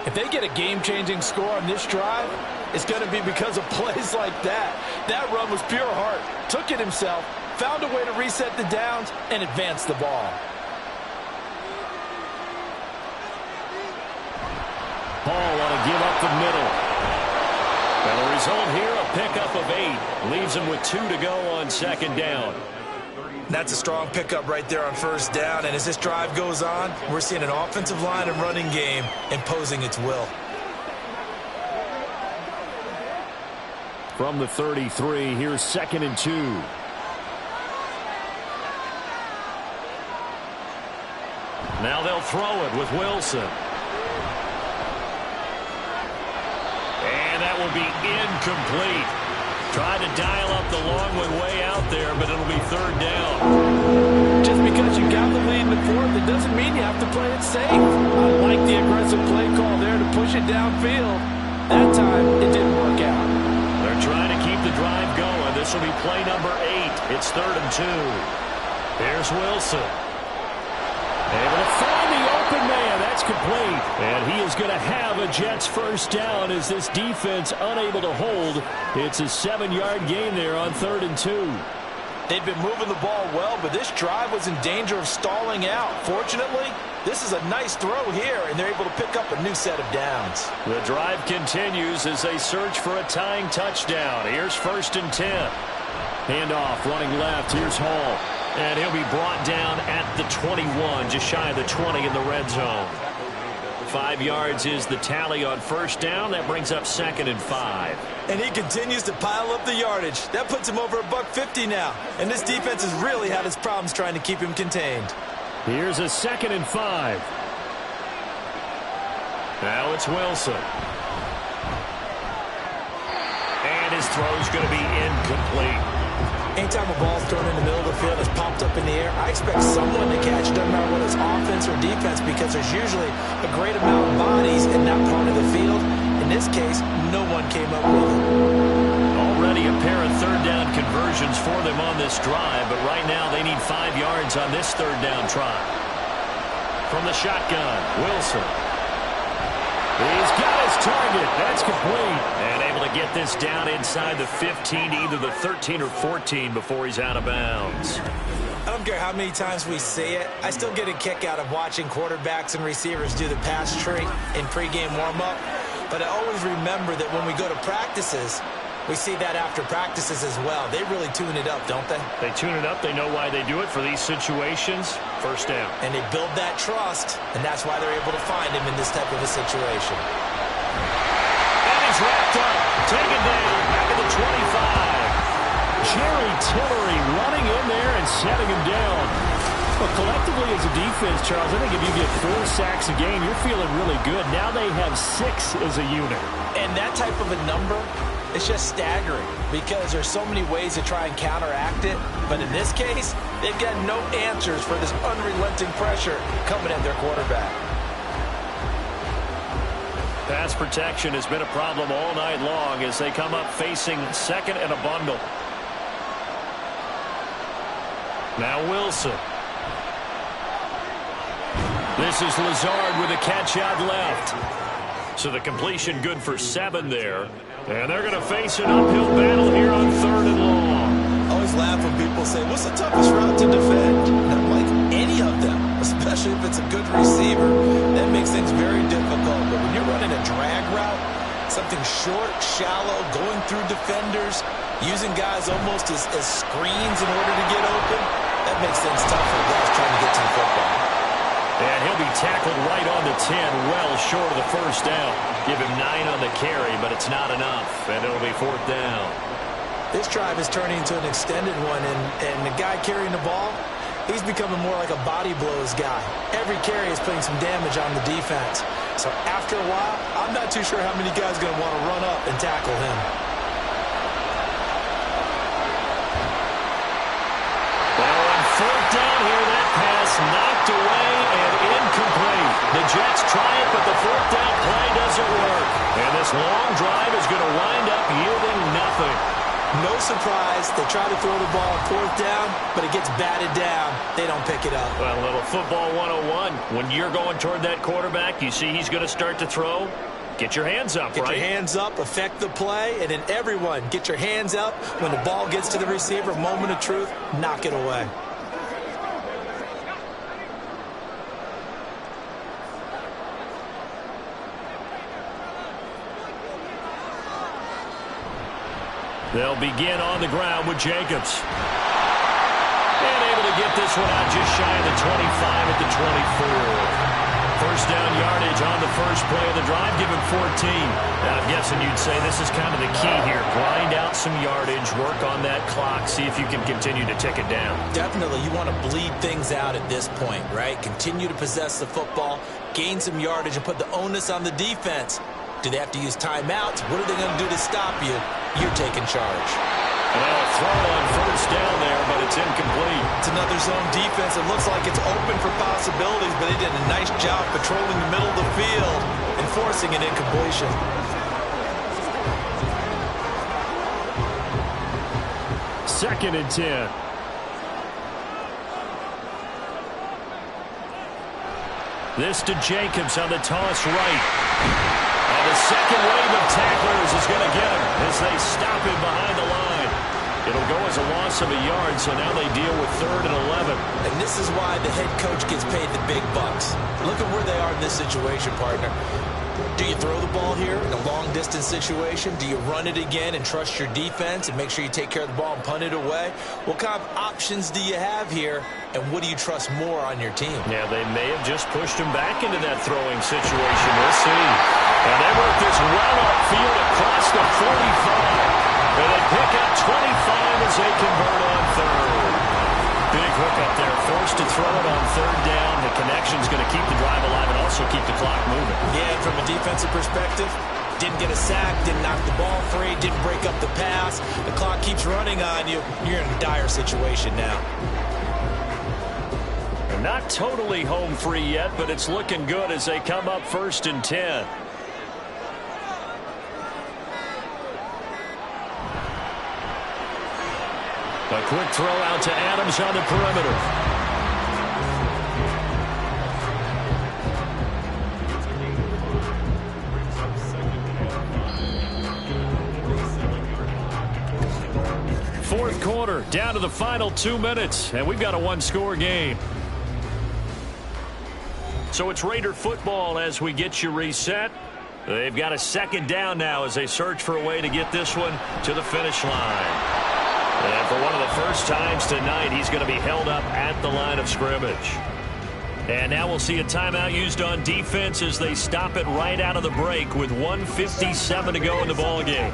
[SPEAKER 4] If they get a game-changing score on this drive, it's going to be because of plays like that. That run was pure heart. Took it himself, found a way to reset the downs, and advance the ball.
[SPEAKER 3] Hall want to give up the middle.
[SPEAKER 6] And the result here, a pickup of 8. Leaves him with 2 to go on second down.
[SPEAKER 5] That's a strong pickup right there on first down, and as this drive goes on, we're seeing an offensive line and running game imposing its will.
[SPEAKER 3] From the 33, here's 2nd and 2.
[SPEAKER 6] Now they'll throw it with Wilson. And that will be incomplete. Tried to dial up the long one way out there, but it'll be third down.
[SPEAKER 4] Just because you got the lead in the fourth, it doesn't mean you have to play it safe. I like the aggressive play call there to push it downfield. That time, it didn't work out.
[SPEAKER 6] They're trying to keep the drive going. This will be play number 8. It's 3rd and 2. Here's Wilson.
[SPEAKER 3] Able to find the open man. That's complete. And he is going to have a Jets first down as this defense unable to hold. It's a 7-yard gain there on 3rd and 2.
[SPEAKER 4] They've been moving the ball well, but this drive was in danger of stalling out. Fortunately, this is a nice throw here, and they're able to pick up a new set of downs.
[SPEAKER 6] The drive continues as they search for a tying touchdown. Here's 1st and 10.
[SPEAKER 3] Handoff running left. Here's Hall.
[SPEAKER 6] And he'll be brought down at the 21, just shy of the 20 in the red zone. 5 yards is the tally on first down. That brings up 2nd and 5.
[SPEAKER 5] And he continues to pile up the yardage. That puts him over $150 now. And this defense has really had its problems trying to keep him contained.
[SPEAKER 3] Here's a 2nd and 5.
[SPEAKER 6] Now it's Wilson. And his throw's going to be incomplete.
[SPEAKER 5] Anytime a ball's thrown in the middle of the field, it's popped up in the air, I expect someone to catch it, doesn't matter whether it's offense or defense, because there's usually a great amount of bodies in that part of the field. In this case, no one came up with it.
[SPEAKER 6] Already a pair of third down conversions for them on this drive, but right now they need 5 yards on this third down try. From the shotgun, Wilson.
[SPEAKER 3] He's got his target. That's complete.
[SPEAKER 6] And able to get this down inside the 15, either the 13 or 14 before he's out of bounds.
[SPEAKER 5] I don't care how many times we see it. I still get a kick out of watching quarterbacks and receivers do the pass tree in pregame warm-up. But I always remember that when we go to practices, we see that after practices as well. They really tune it up, don't they?
[SPEAKER 6] They tune it up. They know why they do it for these situations. First down.
[SPEAKER 5] And they build that trust, and that's why they're able to find him in this type of a situation.
[SPEAKER 6] And he's wrapped up. Taken down. Back at the 25.
[SPEAKER 3] Jerry Tillery running in there and setting him down. Well, collectively as a defense, Charles, I think if you get 4 sacks a game, you're feeling really good. Now they have 6 as a unit.
[SPEAKER 5] And that type of a number
[SPEAKER 4] It's just staggering because there's so many ways to try and counteract it. But in this case, they've got no answers for this unrelenting pressure coming at their quarterback.
[SPEAKER 6] Pass protection has been a problem all night long as they come up facing second and a bundle. Now Wilson. This is Lazard with a catch out left. So the completion good for 7 there. And they're going to face an uphill battle here on 3rd and long.
[SPEAKER 5] I always laugh when people say, what's the toughest route to defend? And I'm like, any of them, especially if it's a good receiver. That makes things very difficult. But when you're running a drag route, something short, shallow, going through defenders, using guys almost as screens in order to get open, that makes things tough for guys trying to get to the football.
[SPEAKER 6] And he'll be tackled right on the 10, well short of the first down. Give him 9 on the carry, but it's not enough, and it'll be 4th down.
[SPEAKER 4] This drive is turning into an extended one, and the guy carrying the ball, he's becoming more like a body blows guy. Every carry is putting some damage on the defense. So after a while, I'm not too sure how many guys are going to want to run up and tackle him.
[SPEAKER 6] Well, on 4th down here, that pass knocked away and incomplete. The Jets try it, but the 4th down play doesn't work. And this long drive is going to wind up yielding nothing.
[SPEAKER 4] No surprise, they try to throw the ball on 4th down, but it gets batted down. They don't pick it up.
[SPEAKER 6] Well, a little football 101. When you're going toward that quarterback, you see he's going to start to throw. Get your hands up,
[SPEAKER 4] right?
[SPEAKER 6] Get
[SPEAKER 4] your hands up, affect the play, and then everyone get your hands up. When the ball gets to the receiver, moment of truth, knock it away.
[SPEAKER 6] They'll begin on the ground with Jacobs. And able to get this one out just shy of the 25 at the 24. First down yardage on the first play of the drive, give him 14. Now, I'm guessing you'd say this is kind of the key here. Grind out some yardage, work on that clock, see if you can continue to tick it down.
[SPEAKER 5] Definitely, you want to bleed things out at this point, right? Continue to possess the football, gain some yardage, and put the onus on the defense. Do they have to use timeouts? What are they going to do to stop you? You're taking charge.
[SPEAKER 6] And they'll throw on first down there, but it's incomplete.
[SPEAKER 5] It's another zone defense. It looks like it's open for possibilities, but they did a nice job patrolling the middle of the field and forcing an incompletion.
[SPEAKER 3] Second and 10.
[SPEAKER 6] This to Jacobs on the toss right. And the second wave of tacklers is going to get him as they stop him behind the line. It'll go as a loss of a yard, so now they deal with 3rd and 11.
[SPEAKER 5] And this is why the head coach gets paid the big bucks. Look at where they are in this situation, partner. Do you throw the ball here in a long-distance situation? Do you run it again and trust your defense and make sure you take care of the ball and punt it away? What kind of options do you have here, and what do you trust more on your team?
[SPEAKER 6] Yeah, they may have just pushed him back into that throwing situation. We'll see. And they work this well upfield across the 45. And they pick up 25 as they convert on 3rd. Big hook up there, forced to throw it on 3rd down. The connection's going to keep the drive alive and also keep the clock moving.
[SPEAKER 5] Yeah, and from a defensive perspective, didn't get a sack, didn't knock the ball free, didn't break up the pass. The clock keeps running on you. You're in a dire situation now.
[SPEAKER 6] They're not totally home free yet, but it's looking good as they come up 1st and 10. A quick throw out to Adams on the perimeter. Fourth quarter, down to the final 2 minutes, and we've got a one-score game. So it's Raider football as we get you reset. They've got a second down now as they search for a way to get this one to the finish line. And for one of the first times tonight, he's going to be held up at the line of scrimmage. And now we'll see a timeout used on defense as they stop it right out of the break with 1:57 to go in the ballgame.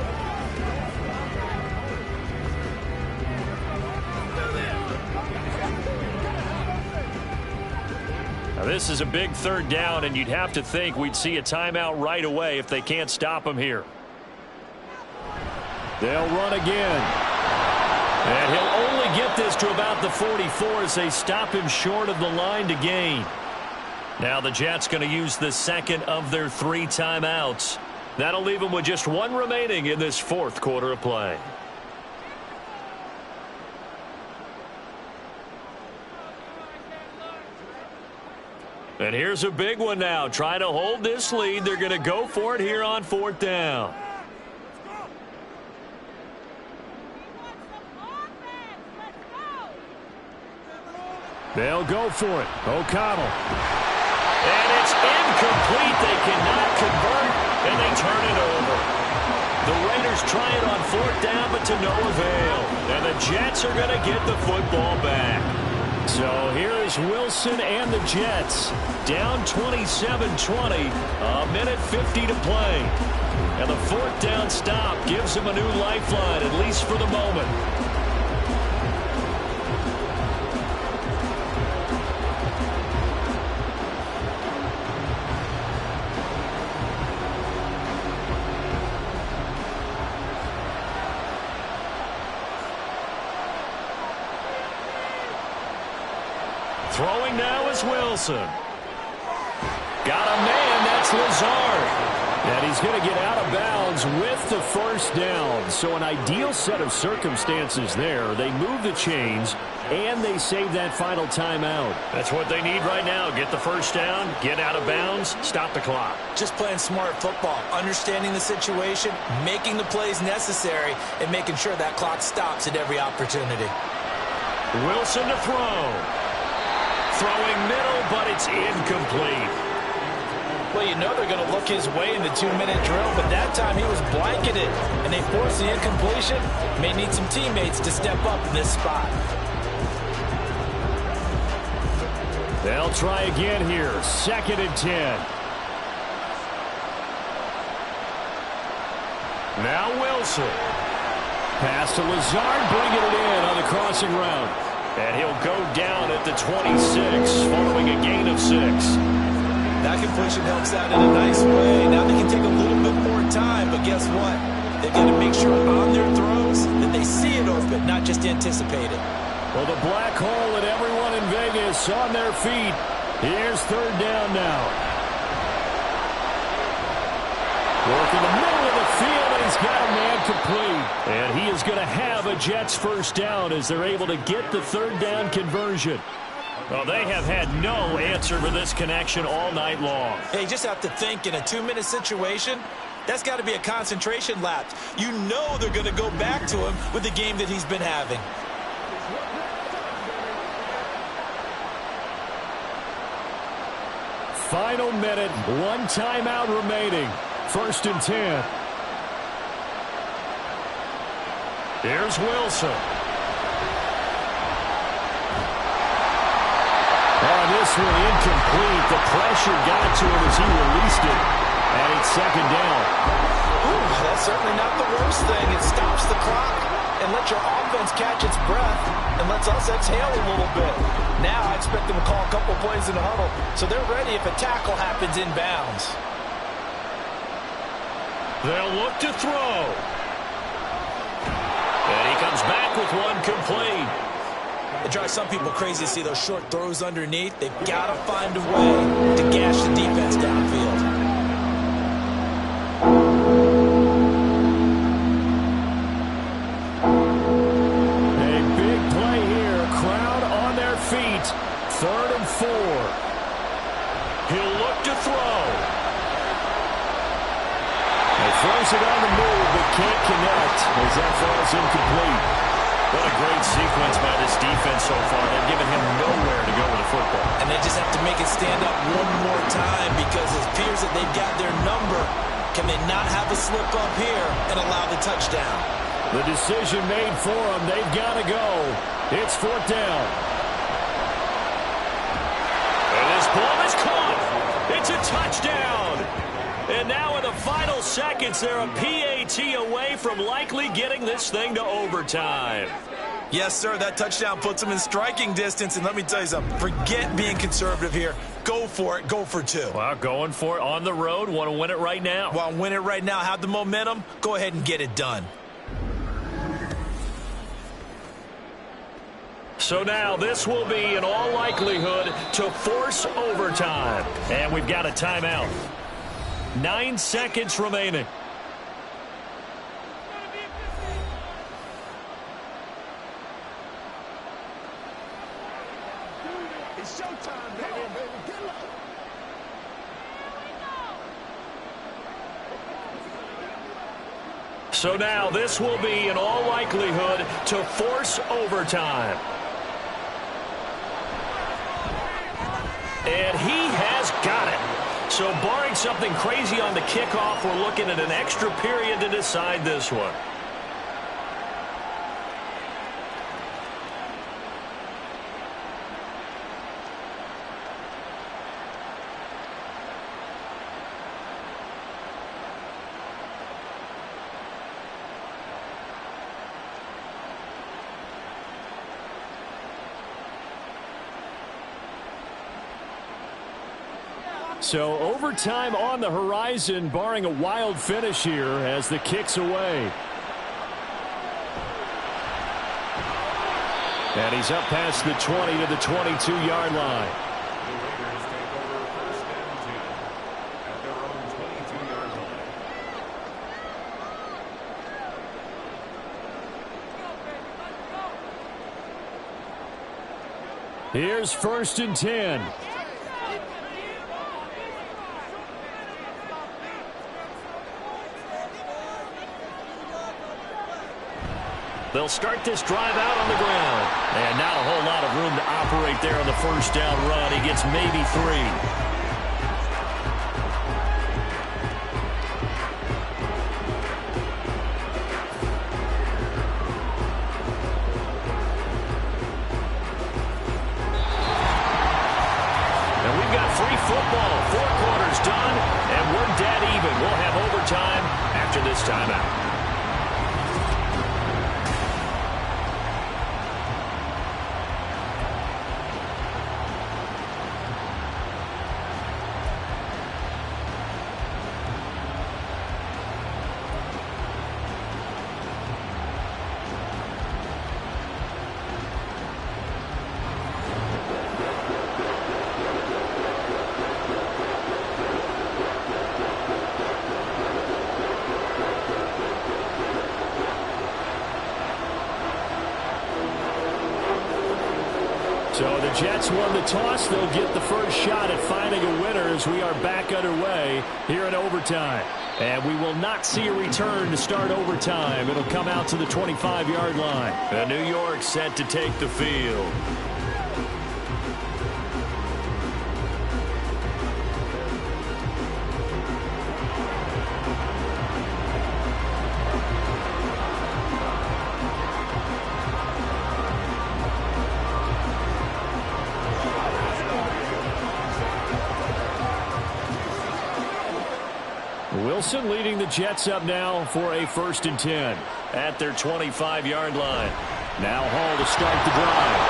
[SPEAKER 6] Now this is a big 3rd down, and you'd have to think we'd see a timeout right away if they can't stop him here.
[SPEAKER 3] They'll run again.
[SPEAKER 6] And he'll only get this to about the 44 as they stop him short of the line to gain. Now the Jets going to use the second of their 3 timeouts. That'll leave them with just 1 remaining in this 4th quarter of play. And here's a big one now. Trying to hold this lead. They're going to go for it here on 4th down.
[SPEAKER 3] They'll go for it. O'Connell.
[SPEAKER 6] And it's incomplete. They cannot convert, and they turn it over. The Raiders try it on 4th down, but to no avail. And the Jets are going to get the football back.
[SPEAKER 3] So here is Wilson and the Jets. Down 27-20. A minute 50 to play. And the 4th down stop gives them a new lifeline, at least for the moment.
[SPEAKER 6] Throwing now is Wilson. Got a man, that's Lazard.
[SPEAKER 3] And he's going to get out of bounds with the 1st down. So an ideal set of circumstances there. They move the chains, and they save that final timeout.
[SPEAKER 6] That's what they need right now. Get the 1st down, get out of bounds, stop the clock.
[SPEAKER 5] Just playing smart football, understanding the situation, making the plays necessary, and making sure that clock stops at every opportunity.
[SPEAKER 6] Wilson to throw. Throwing middle, but it's incomplete.
[SPEAKER 4] Well, you know they're going to look his way in the 2-minute drill, but that time he was blanketed, and they forced the incompletion. May need some teammates to step up in this spot.
[SPEAKER 3] They'll try again here. 2nd and 10.
[SPEAKER 6] Now Wilson.
[SPEAKER 3] Pass to Lazard, bringing it in on the crossing route.
[SPEAKER 6] And he'll go down at the 26, following a gain of 6.
[SPEAKER 5] That completion helps out in a nice way. Now they can take a little bit more time, but guess what? They've got to make sure on their throws that they see it open, not just anticipate it.
[SPEAKER 3] Well, the black hole and everyone in Vegas on their feet. Here's 3rd down now. Work in the middle of the field, and he's got a man complete. And he is going to have a Jets 1st down as they're able to get the 3rd down conversion.
[SPEAKER 6] Well, they have had no answer for this connection all night long.
[SPEAKER 5] Hey, you just have to think in a 2-minute situation, that's got to be a concentration lapse. You know they're going to go back to him with the game that he's been having.
[SPEAKER 3] Final minute, 1 timeout remaining. 1st and 10.
[SPEAKER 6] Here's Wilson.
[SPEAKER 3] Oh, this one incomplete. The pressure got to him as he released it. And it's 2nd down.
[SPEAKER 4] Ooh, that's certainly not the worst thing. It stops the clock and lets your offense catch its breath and lets us exhale a little bit. Now I expect them to call a couple plays in the huddle, so they're ready if a tackle happens inbounds.
[SPEAKER 6] They'll look to throw. And he comes back with one complete.
[SPEAKER 5] It drives some people crazy to see those short throws underneath. They've got to find a way to gash the defense downfield.
[SPEAKER 3] A big play here. Crowd on their feet. 3rd and 4.
[SPEAKER 6] He'll look to throw.
[SPEAKER 3] Throws it on the move, but can't connect as that falls incomplete.
[SPEAKER 6] What a great sequence by this defense so far. They've given him nowhere to go with the football.
[SPEAKER 5] And they just have to make it stand up one more time because it appears that they've got their number. Can they not have a slip up here and allow the touchdown?
[SPEAKER 3] The decision made for them. They've got to go. It's 4th down.
[SPEAKER 6] And this ball is caught. It's a touchdown. And now in the final seconds, they're a PAT away from likely getting this thing to overtime.
[SPEAKER 5] Yes, sir. That touchdown puts them in striking distance. And let me tell you something. Forget being conservative here. Go for it. Go for 2.
[SPEAKER 6] Well, going for it on the road. Want to win it right now.
[SPEAKER 5] Want to win it right now. Have the momentum. Go ahead and get it done.
[SPEAKER 6] So now this will be, in all likelihood, to force overtime. And we've got a timeout. 9 seconds remaining.
[SPEAKER 7] It's showtime, baby. Get low.
[SPEAKER 6] So now this will be, in all likelihood, to force overtime. And he has got it. So barring something crazy on the kickoff, we're looking at an extra period to decide this one.
[SPEAKER 3] So overtime on the horizon, barring a wild finish here as the kick's away. And he's up past the 20 to the 22-yard line.
[SPEAKER 7] The Raiders take over 1st and 10 at their own 22-yard line.
[SPEAKER 3] Here's 1st and 10.
[SPEAKER 6] They'll start this drive out on the ground. And not a whole lot of room to operate there on the first down run. He gets maybe 3. Football, 4 quarters done, and we're dead even. We'll have overtime after this timeout.
[SPEAKER 3] So the Jets won the toss. They'll get the first shot at finding a winner as we are back underway here in overtime. And we will not see a return to start overtime. It'll come out to the 25-yard line.
[SPEAKER 6] And New York set to take the field.
[SPEAKER 3] Wilson leading the Jets up now for a 1st and 10
[SPEAKER 6] at their 25-yard line.
[SPEAKER 3] Now Hall to start the drive.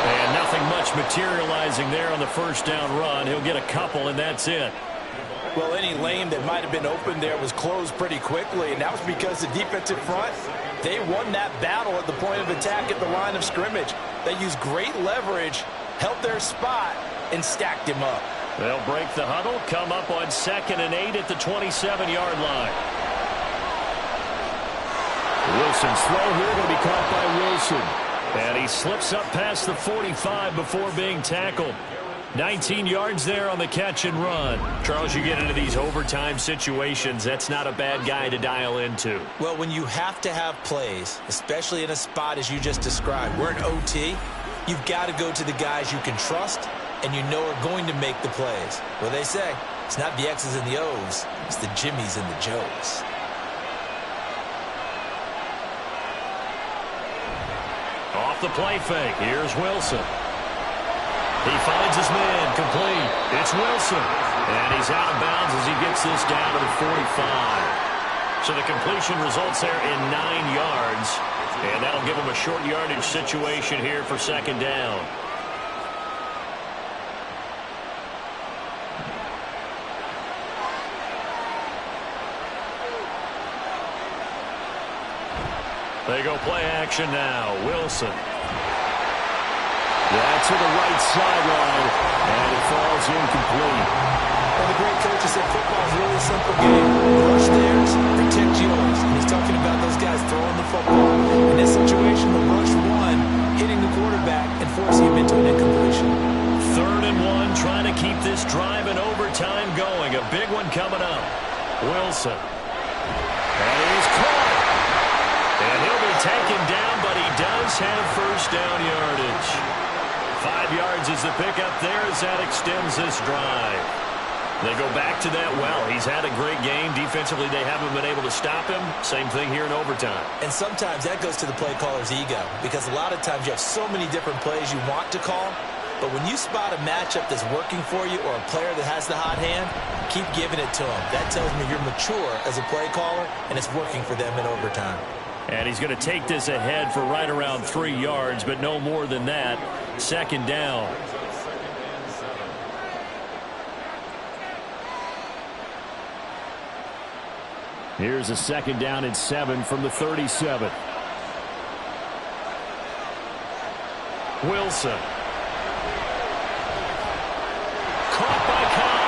[SPEAKER 6] And nothing much materializing there on the first down run. He'll get a couple, and that's it.
[SPEAKER 4] Well, any lane that might have been open there was closed pretty quickly, and that was because the defensive front, they won that battle at the point of attack at the line of scrimmage. They used great leverage, held their spot, and stacked him up.
[SPEAKER 6] They'll break the huddle, come up on 2nd and 8 at the 27-yard line.
[SPEAKER 3] Wilson's throw here going to be caught by Wilson.
[SPEAKER 6] And he slips up past the 45 before being tackled. 19 yards there on the catch and run. Charles, you get into these overtime situations, that's not a bad guy to dial into.
[SPEAKER 5] Well, when you have to have plays, especially in a spot as you just described, we're in OT, you've got to go to the guys you can trust and you know are going to make the plays. Well, they say it's not the X's and the O's, it's the Jimmies and the Joes.
[SPEAKER 6] Off the play fake, here's Wilson. He finds his man, complete. It's Wilson. And he's out of bounds as he gets this down to the 45. So the completion results there in 9 yards. And that'll give him a short yardage situation here for 2nd down. They go play action now. Wilson.
[SPEAKER 3] Yeah, to the right sideline, and it falls incomplete.
[SPEAKER 4] Well, the great coach said football is a really simple game. Rush theirs, protect yours. And he's talking about those guys throwing the football. In this situation, the rush one, hitting the quarterback and forcing him into an incompletion.
[SPEAKER 6] 3rd and 1, trying to keep this drive in overtime going. A big one coming up. Wilson. And he's caught. And he'll be taken down, but he does have first down yardage. 5 yards is the pickup there as that extends this drive. They go back to that well. He's had a great game. Defensively, they haven't been able to stop him. Same thing here in overtime.
[SPEAKER 5] And sometimes that goes to the play caller's ego, because a lot of times you have so many different plays you want to call, but when you spot a matchup that's working for you or a player that has the hot hand, keep giving it to him. That tells me you're mature as a play caller, and it's working for them in overtime.
[SPEAKER 6] And he's going to take this ahead for right around 3 yards, but no more than that. 2nd down.
[SPEAKER 3] Here's a 2nd down and 7 from the 37.
[SPEAKER 6] Wilson. Caught by Cobb.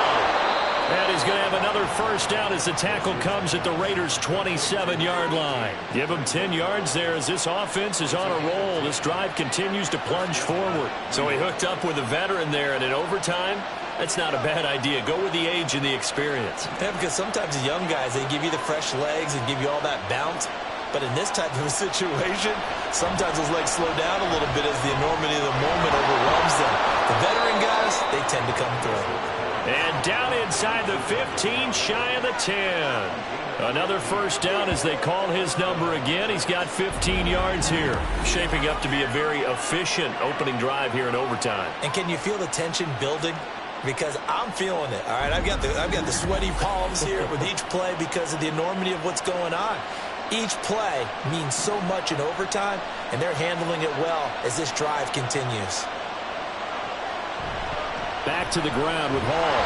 [SPEAKER 6] And he's going to have another first down as the tackle comes at the Raiders' 27-yard line. Give him 10 yards there as this offense is on a roll. This drive continues to plunge forward. So he hooked up with a veteran there, and in overtime, that's not a bad idea. Go with the age and the experience.
[SPEAKER 5] Yeah, because sometimes the young guys, they give you the fresh legs and give you all that bounce. But in this type of a situation, sometimes those legs slow down a little bit as the enormity of the moment overwhelms them. The veteran guys, they tend to come through.
[SPEAKER 6] And down inside the 15, shy of the 10. Another first down as they call his number again. He's got 15 yards here. Shaping up to be a very efficient opening drive here in overtime.
[SPEAKER 5] And can you feel the tension building? Because I'm feeling it. All right, I've got the sweaty palms here with each play because of the enormity of what's going on. Each play means so much in overtime, and they're handling it well as this drive continues.
[SPEAKER 3] Back to the ground with Hall.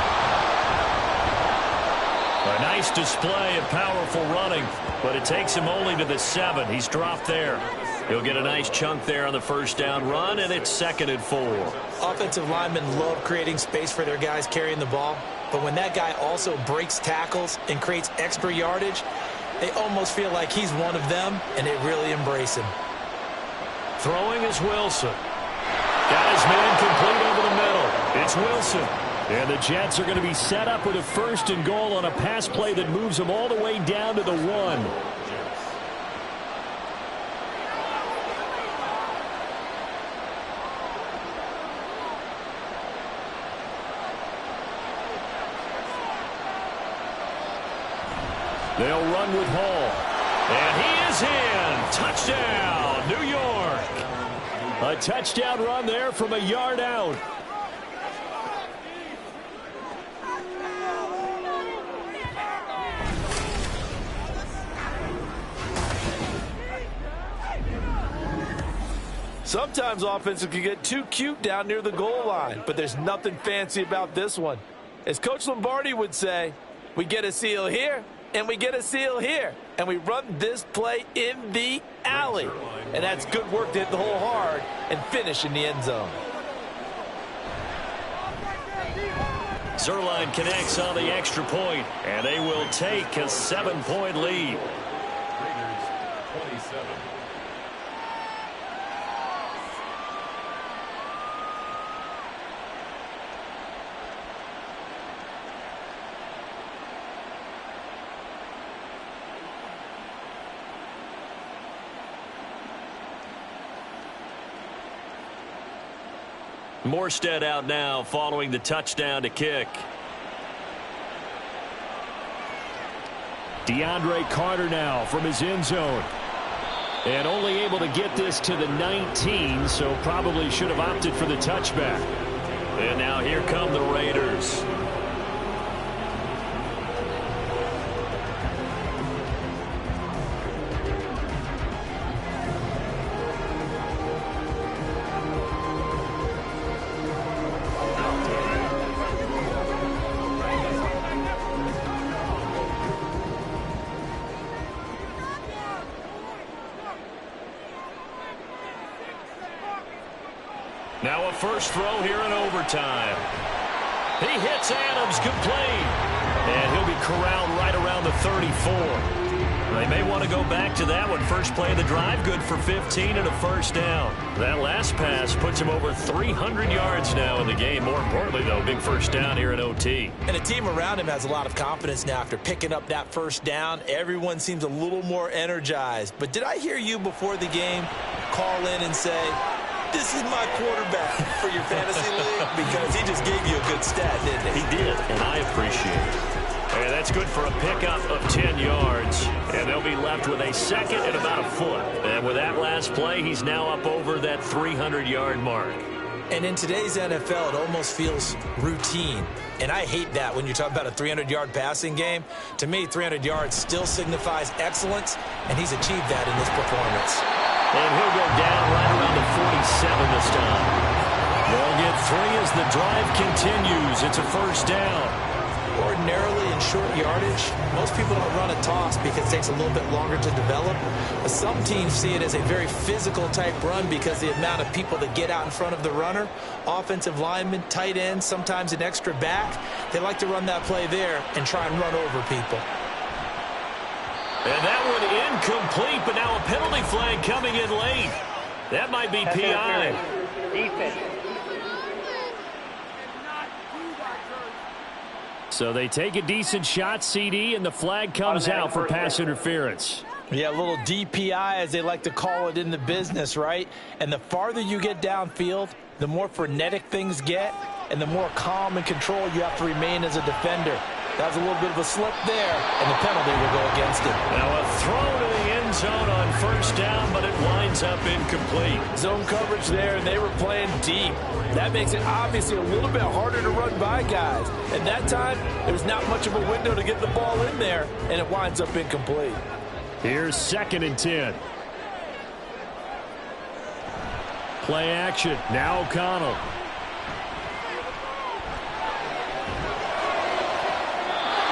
[SPEAKER 6] A nice display of powerful running, but it takes him only to the 7. He's dropped there. He'll get a nice chunk there on the first down run, and it's 2nd and 4.
[SPEAKER 5] Offensive linemen love creating space for their guys carrying the ball, but when that guy also breaks tackles and creates extra yardage, they almost feel like he's one of them, and they really embrace him.
[SPEAKER 6] Throwing is Wilson. Got his man complete over the middle. It's Wilson.
[SPEAKER 3] And the Jets are going to be set up with a 1st and goal on a pass play that moves them all the way down to the 1. They'll run with Hall.
[SPEAKER 6] And he is in. Touchdown, New York.
[SPEAKER 3] A touchdown run there from a yard out.
[SPEAKER 4] Sometimes offenses can get too cute down near the goal line, but there's nothing fancy about this one. As Coach Lombardi would say, we get a seal here, and we get a seal here, and we run this play in the alley. And that's good work to hit the hole hard and finish in the end zone.
[SPEAKER 6] Zerline connects on the extra point, and they will take a 7-point lead.
[SPEAKER 7] Raiders 27.
[SPEAKER 6] Morstead out now following the touchdown to kick.
[SPEAKER 3] DeAndre Carter now from his end zone. And only able to get this to the 19, so probably should have opted for the touchback.
[SPEAKER 6] And now here come the Raiders. Now a first throw here in overtime. He hits Adams complete. And he'll be corralled right around the 34. They may want to go back to that one. First play of the drive, good for 15 and a first down. That last pass puts him over 300 yards now in the game. More importantly, though, big first down here in OT.
[SPEAKER 5] And the team around him has a lot of confidence now after picking up that first down. Everyone seems a little more energized. But did I hear you before the game call in and say, this is my quarterback for your fantasy league? Because he just gave you a good stat, didn't he?
[SPEAKER 6] He did, and I appreciate it. And that's good for a pickup of 10 yards. And they'll be left with a second and about a foot. And with that last play, he's now up over that 300-yard mark.
[SPEAKER 5] And in today's NFL, it almost feels routine. And I hate that when you talk about a 300-yard passing game. To me, 300 yards still signifies excellence, and he's achieved that in this performance.
[SPEAKER 6] And he'll go down right around the 47 this time. They'll get 3 as the drive continues. It's a first down.
[SPEAKER 5] Ordinarily in short yardage, most people don't run a toss because it takes a little bit longer to develop. But some teams see it as a very physical type run because the amount of people that get out in front of the runner, offensive linemen, tight ends, sometimes an extra back, they like to run that play there and try and run over people.
[SPEAKER 6] And that one incomplete, but now a penalty flag coming in late. That might be PI.
[SPEAKER 9] Defense.
[SPEAKER 3] So they take a decent shot, CD, and the flag comes out for pass interference.
[SPEAKER 4] Yeah, a little DPI, as they like to call it in the business, right? And the farther you get downfield, the more frenetic things get, and the more calm and control you have to remain as a defender. That was a little bit of a slip there, and the penalty will go against it.
[SPEAKER 6] Now a throw to the end zone on first down, but it winds up incomplete.
[SPEAKER 4] Zone coverage there, and they were playing deep. That makes it obviously a little bit harder to run by guys. At that time, there's not much of a window to get the ball in there, and it winds up incomplete.
[SPEAKER 3] Here's 2nd and 10. Play action. Now O'Connell.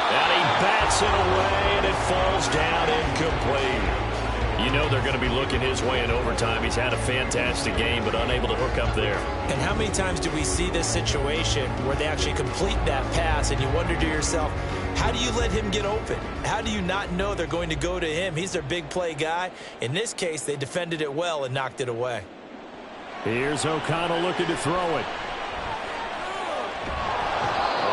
[SPEAKER 6] And he bats it away, and it falls down incomplete. You know they're going to be looking his way in overtime. He's had a fantastic game, but unable to hook up there.
[SPEAKER 5] And how many times do we see this situation where they actually complete that pass, and you wonder to yourself, how do you let him get open? How do you not know they're going to go to him? He's their big play guy. In this case, they defended it well and knocked it away.
[SPEAKER 3] Here's O'Connell looking to throw it.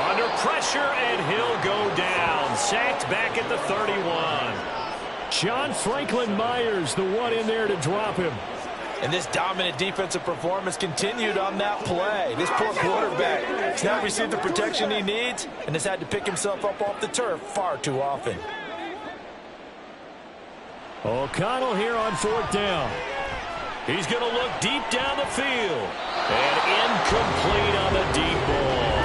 [SPEAKER 6] Under pressure, and he'll go down. Sacked back at the 31.
[SPEAKER 3] John Franklin Myers, the one in there to drop him.
[SPEAKER 4] And this dominant defensive performance continued on that play. This poor quarterback has not received the protection he needs and has had to pick himself up off the turf far too often.
[SPEAKER 3] O'Connell here on 4th down.
[SPEAKER 6] He's going to look deep down the field. And incomplete on the deep ball.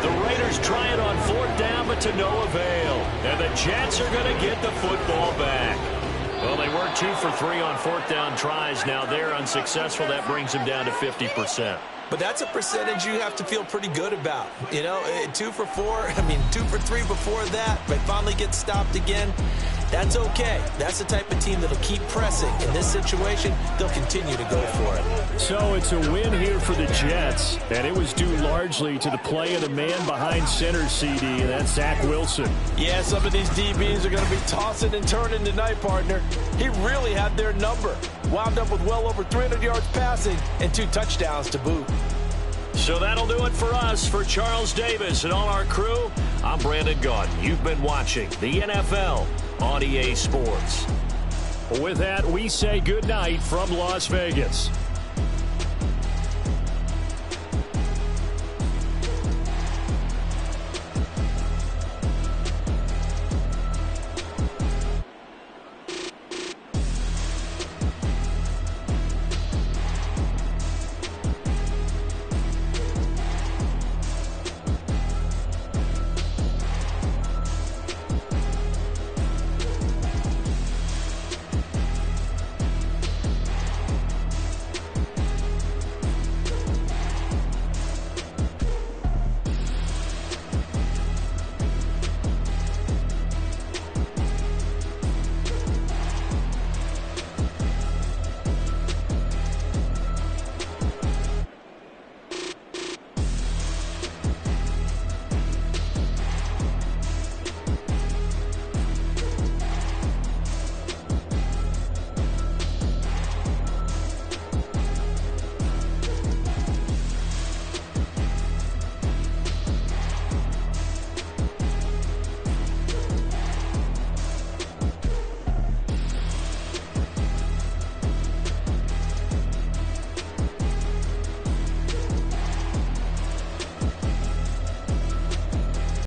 [SPEAKER 6] The Raiders try it on 4th down, but to no avail. And the Jets are going to get the football back. Well, they were 2 for 3 on 4th down tries. Now they're unsuccessful. That brings them down to 50%.
[SPEAKER 5] But that's a percentage you have to feel pretty good about. You know, 2 for 4, 2 for 3 before that. But finally get stopped again. That's okay. That's the type of team that'll keep pressing. In this situation, they'll continue to go for it.
[SPEAKER 3] So it's a win here for the Jets, and it was due largely to the play of the man behind center, CD, and that's Zach Wilson.
[SPEAKER 4] Yeah, some of these DBs are going to be tossing and turning tonight, partner. He really had their number. Wound up with well over 300 yards passing and 2 touchdowns to boot.
[SPEAKER 6] So that'll do it for us. For Charles Davis and all our crew, I'm Brandon Gaudin. You've been watching the NFL on EA Sports.
[SPEAKER 3] With that, we say good night from Las Vegas.